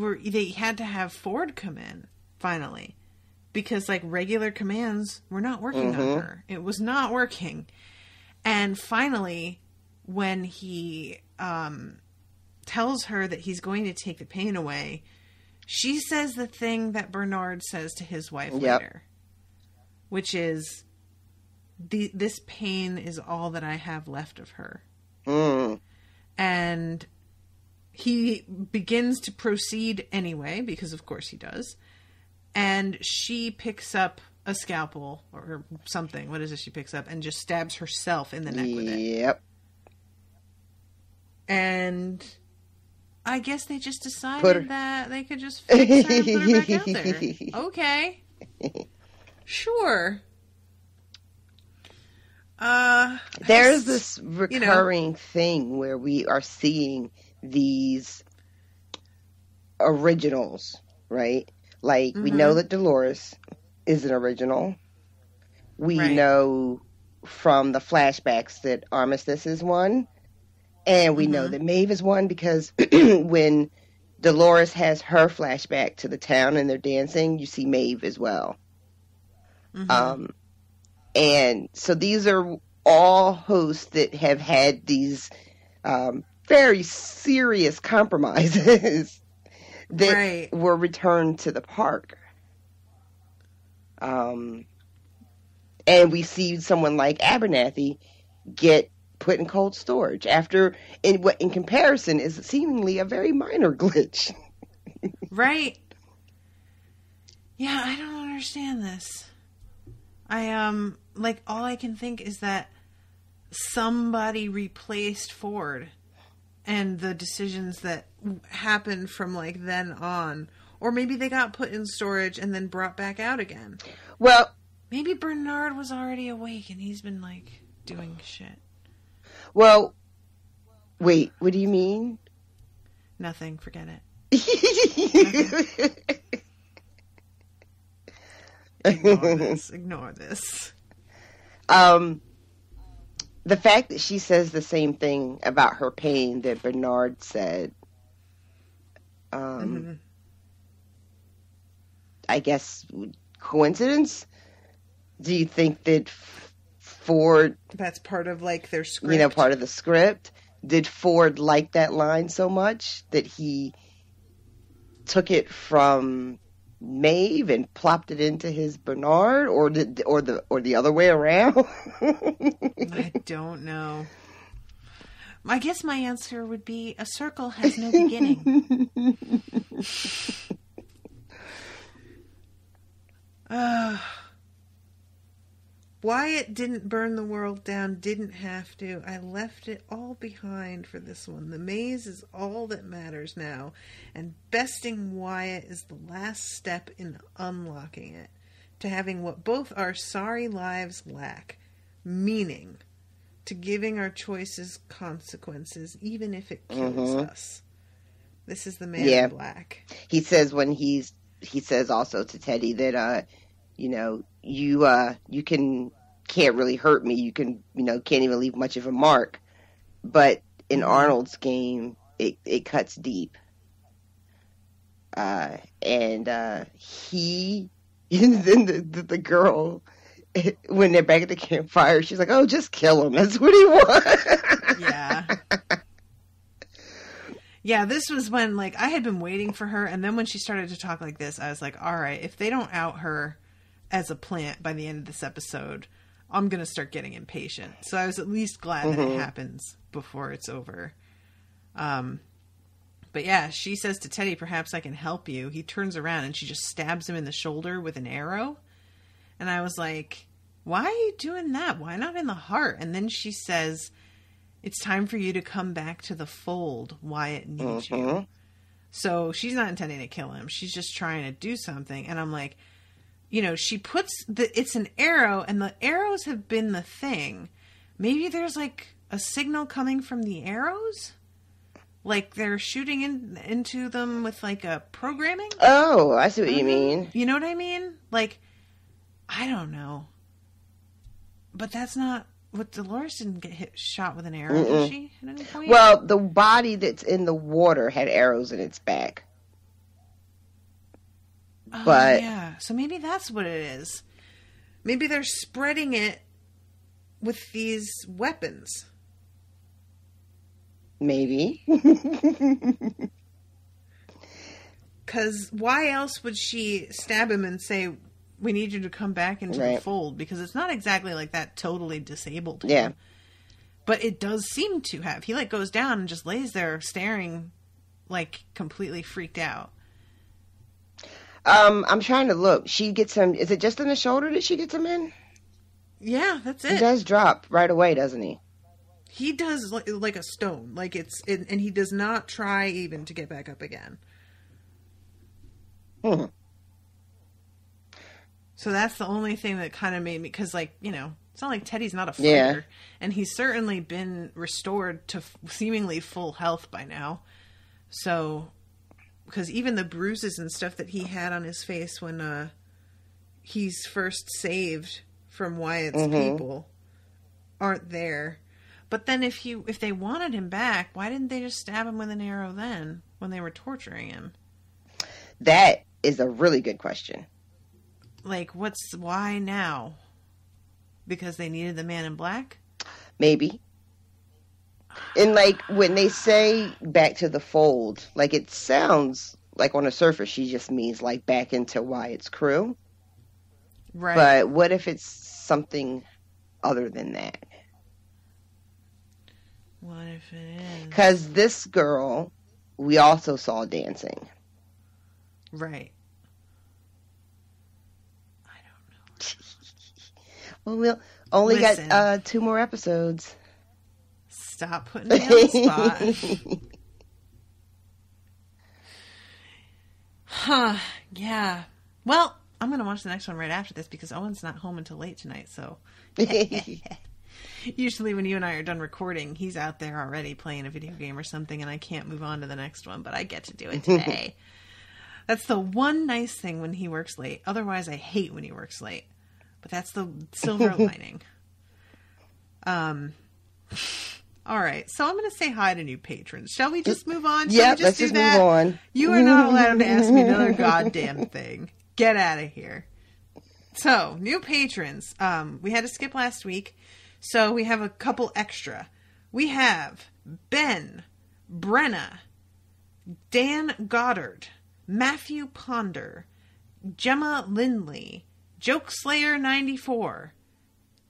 had to have Ford come in, finally. Because, like, regular commands were not working on her. It was not working. And finally, when he tells her that he's going to take the pain away, she says the thing that Bernard says to his wife later, which is, this pain is all that I have left of her. And he begins to proceed anyway, because of course he does. And she picks up a scalpel or something. What is it she picks up? And just stabs herself in the neck with it. Yep. And I guess they just decided that they could just fix her and put her back out there. Okay. Sure. There's this recurring thing where we are seeing these originals, right? Like, we know that Dolores is an original. We know from the flashbacks that Armistice is one. And we know that Maeve is one because when Dolores has her flashback to the town and they're dancing, you see Maeve as well. And so these are all hosts that have had these very serious compromises that were returned to the park. And we see someone like Abernathy get put in cold storage after, in what in comparison is seemingly a very minor glitch. Right. Yeah, I don't understand this. Like, all I can think is that somebody replaced Ford and the decisions that happened from, like, then on. Or maybe they got put in storage and then brought back out again. Well, maybe Bernard was already awake and he's been, like, doing shit. Well, wait, what do you mean? Nothing, forget it. Ignore this. The fact that she says the same thing about her pain that Bernard said, I guess, coincidence? Do you think that Ford... That's part of, like, their script? Part of the script? Did Ford like that line so much that he took it from Maeve and plopped it into his Bernard, or the other way around? I don't know. I guess my answer would be a circle has no beginning. Wyatt didn't burn the world down, didn't have to. I left it all behind for this one. The maze is all that matters now, and besting Wyatt is the last step in unlocking it, to having what both our sorry lives lack, meaning, to giving our choices consequences, even if it kills us. This is the man in black. He says he says also to Teddy that, you can't really hurt me. You can, can't even leave much of a mark. But in Arnold's game, it cuts deep. And he, and then the girl, when they're back at the campfire, she's like, "Oh, just kill him. That's what he wants." Yeah. Yeah, this was when, like, I had been waiting for her, and then when she started to talk like this, I was like, all right, if they don't out her as a plant by the end of this episode, I'm going to start getting impatient. So I was at least glad that it happens before it's over. But yeah, she says to Teddy, perhaps I can help you. He turns around and she just stabs him in the shoulder with an arrow. And I was like, why are you doing that? Why not in the heart? And then she says, it's time for you to come back to the fold. Wyatt needs you. So she's not intending to kill him. She's just trying to do something. And I'm like, you know, she puts it's an arrow and the arrows have been the thing. Maybe there's like a signal coming from the arrows. Like they're shooting into them with like a programming. Oh, I see what you mean. You know what I mean? Like, I don't know. But that's not what Dolores didn't get shot with an arrow, did she? At any point? Well, the body that's in the water had arrows in its back. Oh, but yeah. So maybe that's what it is. Maybe they're spreading it with these weapons. Maybe. Because why else would she stab him and say, we need you to come back into the fold? Because it's not exactly like that totally disabled him. Yeah. But it does seem to have. He like goes down and just lays there staring like completely freaked out. I'm trying to look. She gets him. Is it just in the shoulder that she gets him in? Yeah, that's it. He does drop right away, doesn't he? He does like a stone. Like and he does not try even to get back up again. So that's the only thing that kind of made me, because like, you know, it's not like Teddy's not a fighter. Yeah. And he's certainly been restored to seemingly full health by now. So, because even the bruises and stuff that he had on his face when he's first saved from Wyatt's people aren't there. But then if they wanted him back, why didn't they just stab him with an arrow then when they were torturing him? That is a really good question. Like, why now? Because they needed the man in black? Maybe. And like when they say back to the fold, like it sounds like on the surface she just means like back into Wyatt's crew. Right. But what if it's something other than that? What if it is? Because this girl, we also saw dancing. Right. I don't know. Well, we'll only got 2 more episodes. Stop putting me on the spot. Huh. Yeah. Well, I'm going to watch the next one right after this because Owen's not home until late tonight, so... Usually when you and I are done recording, he's out there already playing a video game or something, and I can't move on to the next one, but I get to do it today. That's the one nice thing when he works late. Otherwise, I hate when he works late. But that's the silver lining. All right, so I'm going to say hi to new patrons. Shall we just move on? Yeah, let's just move on. You are not allowed to ask me another goddamn thing. Get out of here. So, new patrons. We had to skip last week, so we have a couple extra. We have Ben, Brenna, Dan Goddard, Matthew Ponder, Gemma Lindley, Jokeslayer94,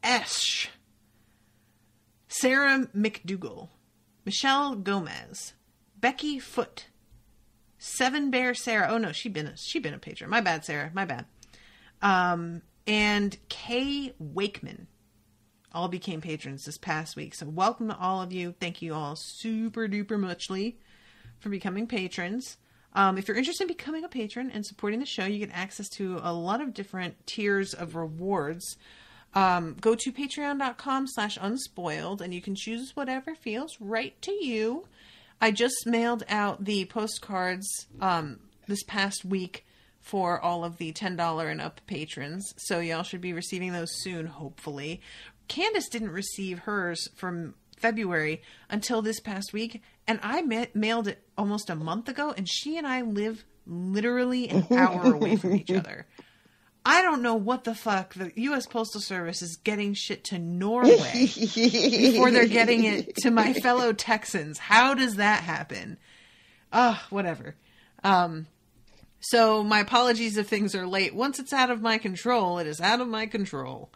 Esh, Sarah McDougall, Michelle Gomez, Becky Foote, Seven Bear Sarah. Oh no, she been a patron. My bad, Sarah. My bad. And Kay Wakeman all became patrons this past week. So welcome to all of you. Thank you all super duper muchly for becoming patrons. If you're interested in becoming a patron and supporting the show, you get access to a lot of different tiers of rewards. Go to patreon.com/unspoiled and you can choose whatever feels right to you. I just mailed out the postcards this past week for all of the $10 and up patrons. So y'all should be receiving those soon, hopefully. Candace didn't receive hers from February until this past week, and I mailed it almost a month ago, and she and I live literally an hour away from each other. I don't know what the fuck the U.S. Postal Service is getting shit to Norway before they're getting it to my fellow Texans. How does that happen? Whatever. So my apologies if things are late. Once it's out of my control, it is out of my control.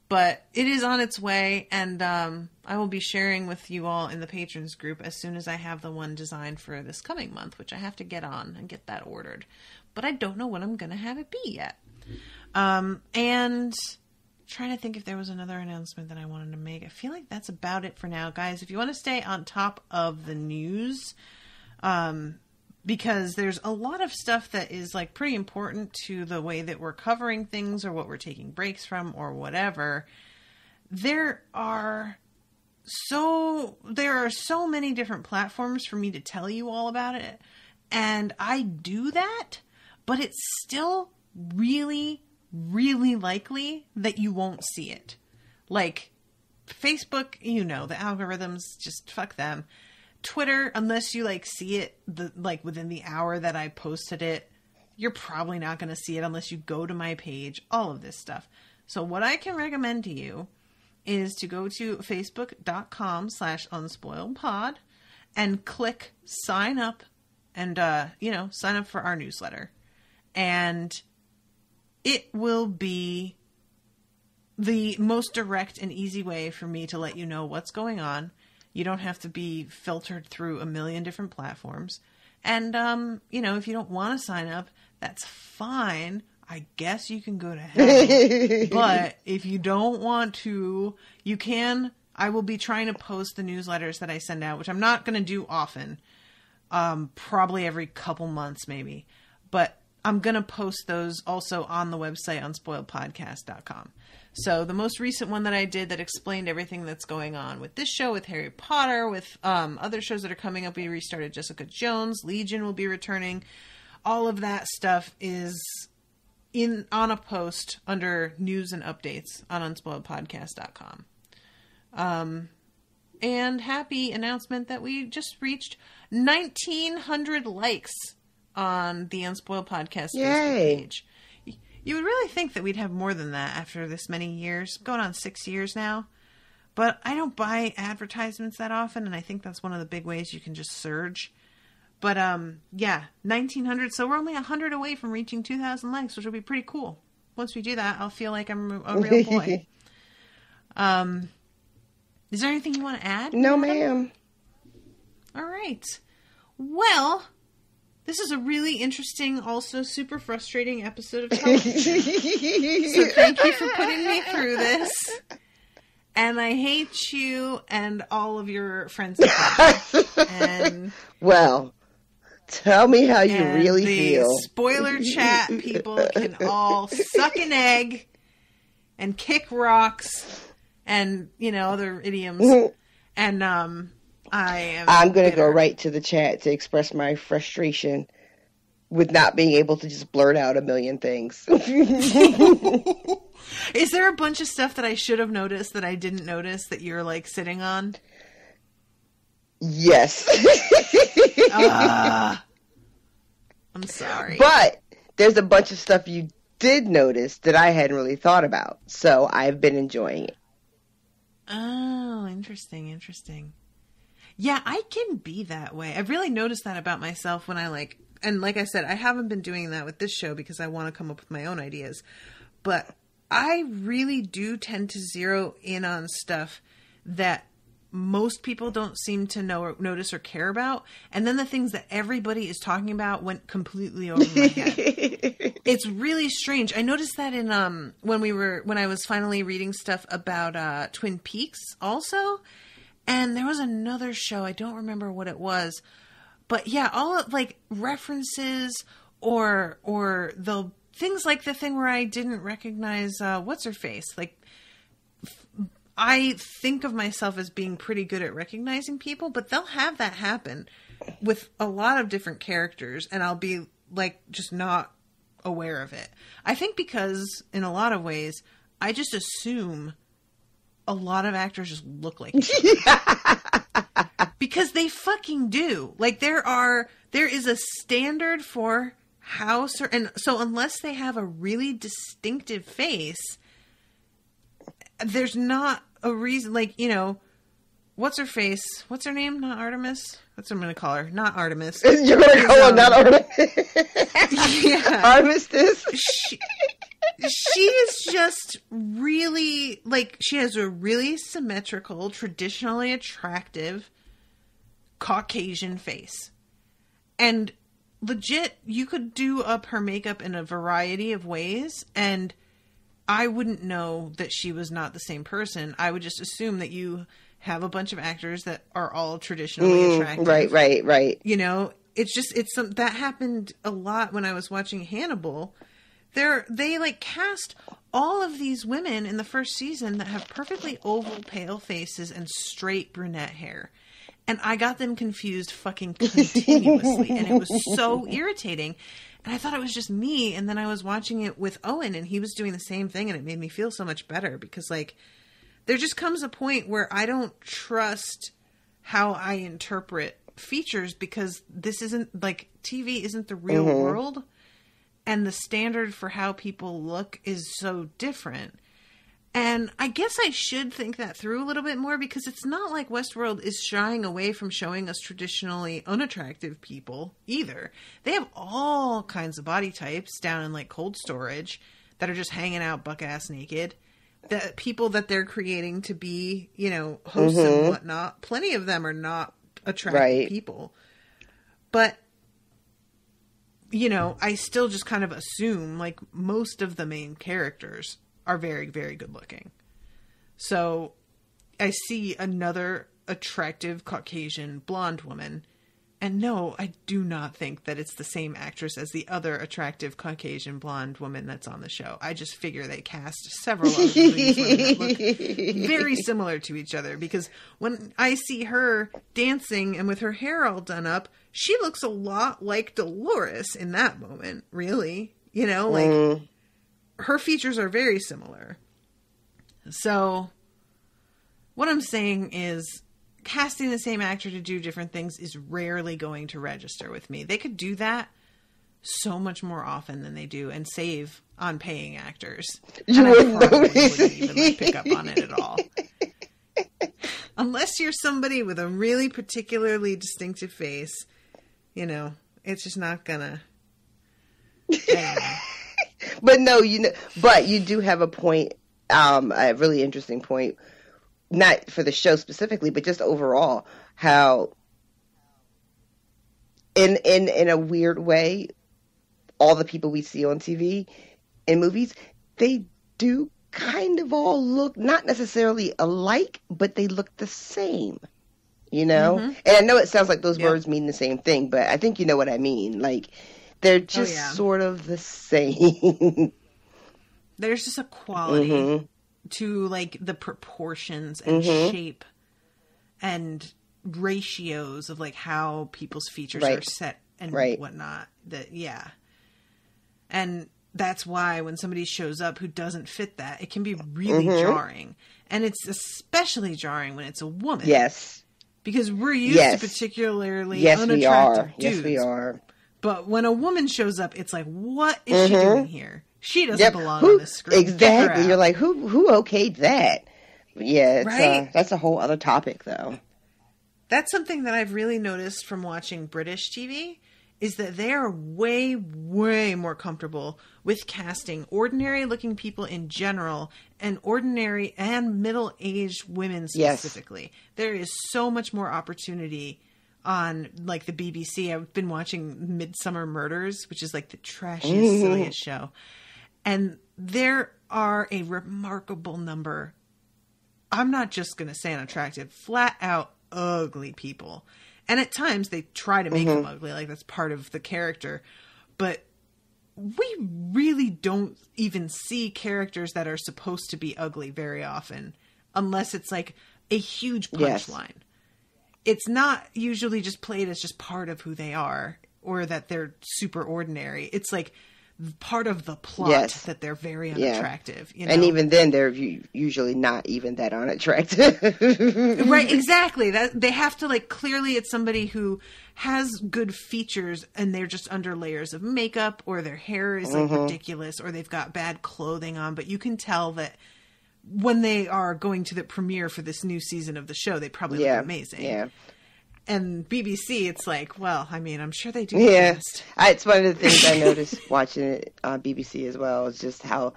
But it is on its way, and I will be sharing with you all in the patrons group as soon as I have the one designed for this coming month, which I have to get on and get that ordered. But I don't know when I'm going to have it be yet. And trying to think if there was another announcement that I wanted to make. I feel like that's about it for now, guys. If you want to stay on top of the news, because there's a lot of stuff that is like pretty important to the way that we're covering things or what we're taking breaks from or whatever. There are so many different platforms for me to tell you all about it. And I do that, but it's still really, really likely that you won't see it. Like Facebook, the algorithms, just fuck them. Twitter, unless you like see it within the hour that I posted it, you're probably not going to see it unless you go to my page, all of this stuff. So what I can recommend to you is to go to facebook.com/unspoiledpod and click sign up and, sign up for our newsletter. And it will be the most direct and easy way for me to let you know what's going on. You don't have to be filtered through a million different platforms. And, if you don't want to sign up, that's fine. I guess you can go to hell. But if you don't want to, you can. I will be trying to post the newsletters that I send out, which I'm not going to do often. Probably every couple months, maybe. But I'm going to post those also on the website, unspoiledpodcast.com. So the most recent one that I did that explained everything that's going on with this show, with Harry Potter, with other shows that are coming up. We restarted Jessica Jones. Legion will be returning. All of that stuff is on a post under news and updates on unspoiledpodcast.com. And happy announcement that we just reached 1,900 likes on the Unspoiled Podcast Facebook page. You would really think that we'd have more than that after this many years, going on 6 years now. But I don't buy advertisements that often, and I think that's one of the big ways you can just surge. But 1,900, so we're only 100 away from reaching 2,000 likes, which will be pretty cool. Once we do that, I'll feel like I'm a real boy. Is there anything you want to add? No, ma'am. All right. Well, this is a really interesting, also super frustrating episode of television. So thank you for putting me through this. And I hate you and all of your friends. And well, tell me how you really feel. Spoiler chat people can all suck an egg and kick rocks and, other idioms. And I'm going to go right to the chat to express my frustration with not being able to just blurt out a million things. Is there a bunch of stuff that I should have noticed that I didn't notice that you're like sitting on? Yes. I'm sorry. But there's a bunch of stuff you did notice that I hadn't really thought about. So I've been enjoying it. Oh, interesting. Yeah, I can be that way. I've really noticed that about myself when and like I said, I haven't been doing that with this show because I want to come up with my own ideas. But I really do tend to zero in on stuff that most people don't seem to know or notice or care about. And then the things that everybody is talking about went completely over my head. It's really strange. I noticed that in when I was finally reading stuff about Twin Peaks also. And there was another show, I don't remember what it was, but yeah, all of references or the things like the thing where I didn't recognize what's her face. I think of myself as being pretty good at recognizing people, but they'll have that happen with a lot of different characters, and I'll be just not aware of it. I think because in a lot of ways, I just assume a lot of actors just look like each other. Because they fucking do. There is a standard for how and so unless they have a really distinctive face, there's not a reason, what's her face? What's her name? Not Artemis. That's what I'm going to call her. Not Artemis. You're going to call her not Artemis? Yeah. Armistice? She is just really, like, she has a really symmetrical, traditionally attractive Caucasian face. And legit, you could do up her makeup in a variety of ways, and I wouldn't know that she was not the same person. I would just assume that you have a bunch of actors that are all traditionally attractive. Right. You know, that happened a lot when I was watching Hannibal. They like cast all of these women in the first season that have perfectly oval, pale faces and straight brunette hair. And I got them confused fucking continuously. And it was so irritating. And I thought it was just me. And then I was watching it with Owen and he was doing the same thing. And it made me feel so much better because, like, there just comes a point where I don't trust how I interpret features because this isn't, like, TV isn't the real world. And the standard for how people look is so different. And I guess I should think that through a little bit more because it's not like WestWorld is shying away from showing us traditionally unattractive people either. They have all kinds of body types down in, like, cold storage that are just hanging out buck-ass naked. The people that they're creating to be, you know, hosts and whatnot, plenty of them are not attractive people. But, you know, I still just kind of assume, like, most of the main characters are very, very good looking. So I see another attractive Caucasian blonde woman. And no, I do not think that it's the same actress as the other attractive Caucasian blonde woman that's on the show. I just figure they cast several of these women that look very similar to each other. Because when I see her dancing and with her hair all done up, she looks a lot like Dolores in that moment, really. You know, like, her features are very similar. So what I'm saying is, casting the same actor to do different things is rarely going to register with me. They could do that so much more often than they do and save on paying actors. And I probably wouldn't even, like, pick up on it at all. Unless you're somebody with a really particularly distinctive face, you know, it's just not gonna. Anyway. But no, you know, but you do have a point, a really interesting point. Not for the show specifically, but just overall, how in a weird way, all the people we see on TV in movies, they do kind of all look not necessarily alike, but they look the same. You know? And I know it sounds like those words mean the same thing, but I think you know what I mean. Like, they're just sort of the same. There's just a quality to, like, the proportions and shape and ratios of, like, how people's features are set and whatnot. And that's why when somebody shows up who doesn't fit that, it can be really jarring. And it's especially jarring when it's a woman. Yes. Because we're used to particularly unattractive dudes. Yes, we are. But when a woman shows up, it's like, what is she doing here? She doesn't belong on this screen. Exactly. You're like, who okayed that? Yeah, it's, that's a whole other topic, though. That's something that I've really noticed from watching British TV, is that they are way, way more comfortable with casting ordinary-looking people in general and ordinary and middle-aged women specifically. Yes. There is so much more opportunity on, like, the BBC. I've been watching Midsummer Murders, which is, like, the trashiest, silliest show. And there are a remarkable number, I'm not just going to say unattractive, flat out ugly people. And at times they try to make them ugly, like that's part of the character. But we really don't even see characters that are supposed to be ugly very often, unless it's like a huge punchline. It's not usually just played as just part of who they are or that they're super ordinary. It's like part of the plot that they're very unattractive. You know? And even then, they're usually not even that unattractive. Right, exactly. That they have to, like, clearly it's somebody who has good features and they're just under layers of makeup, or their hair is like ridiculous, or they've got bad clothing on, but you can tell that when they are going to the premiere for this new season of the show, they probably look amazing. Yeah. And BBC, it's like, well, I mean, I'm sure they do. Yeah. It's one of the things I noticed watching it on BBC as well, is just how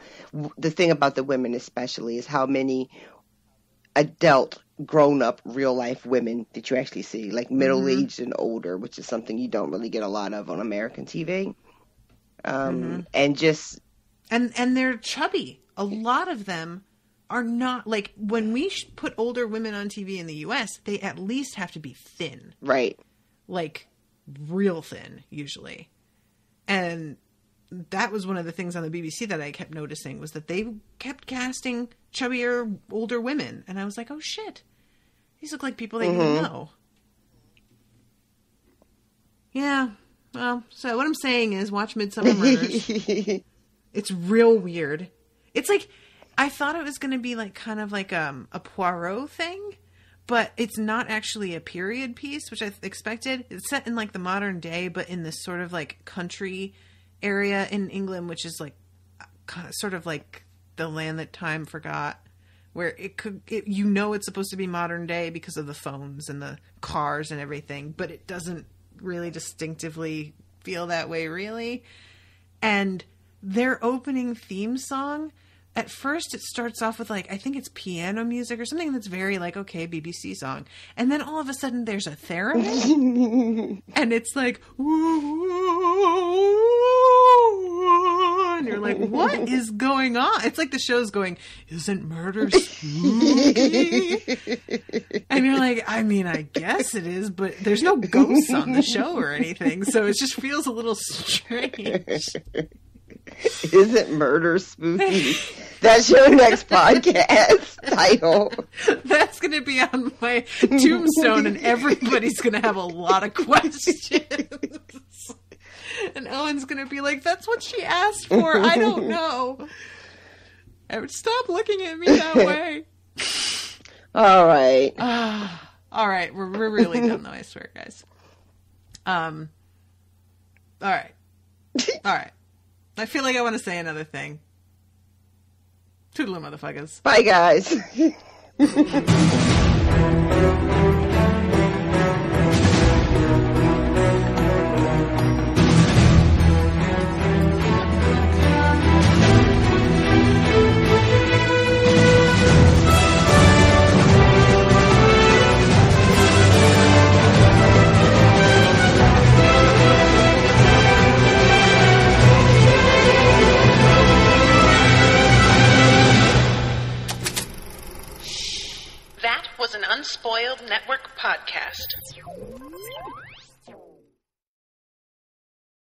the thing about the women especially is how many adult, grown-up, real-life women that you actually see, like middle-aged and older, which is something you don't really get a lot of on American TV. And just... And they're chubby. A lot of them are not, like, when we put older women on TV in the U.S., they at least have to be thin. Right. Like, real thin, usually. And that was one of the things on the BBC that I kept noticing, was that they kept casting chubbier, older women. And I was like, oh, shit. These look like people that you know. Yeah. Well, so what I'm saying is watch Midsummer Murders. It's real weird. It's like, I thought it was going to be like kind of like a Poirot thing, but it's not actually a period piece, which I expected. It's set in like the modern day, but in this sort of like country area in England, which is like sort of like the land that time forgot, where you know it's supposed to be modern day because of the phones and the cars and everything, but it doesn't really distinctively feel that way, really. And their opening theme song, at first it starts off with like, I think it's piano music or something that's very like, okay, BBC song. And then all of a sudden there's a theremin and it's like, and you're like, what is going on? It's like the show's going, isn't murder spooky? And you're like, I mean, I guess it is, but there's no ghosts on the show or anything. So it just feels a little strange. Isn't murder spooky? That's your next podcast title. That's going to be on my tombstone, and everybody's going to have a lot of questions. And Owen's going to be like, that's what she asked for. I don't know. Stop looking at me that way. All right. All right. We're really done, though, I swear, guys. All right. All right. I feel like I want to say another thing. Toodaloo, motherfuckers. Bye, guys. That was an Unspoiled Network podcast.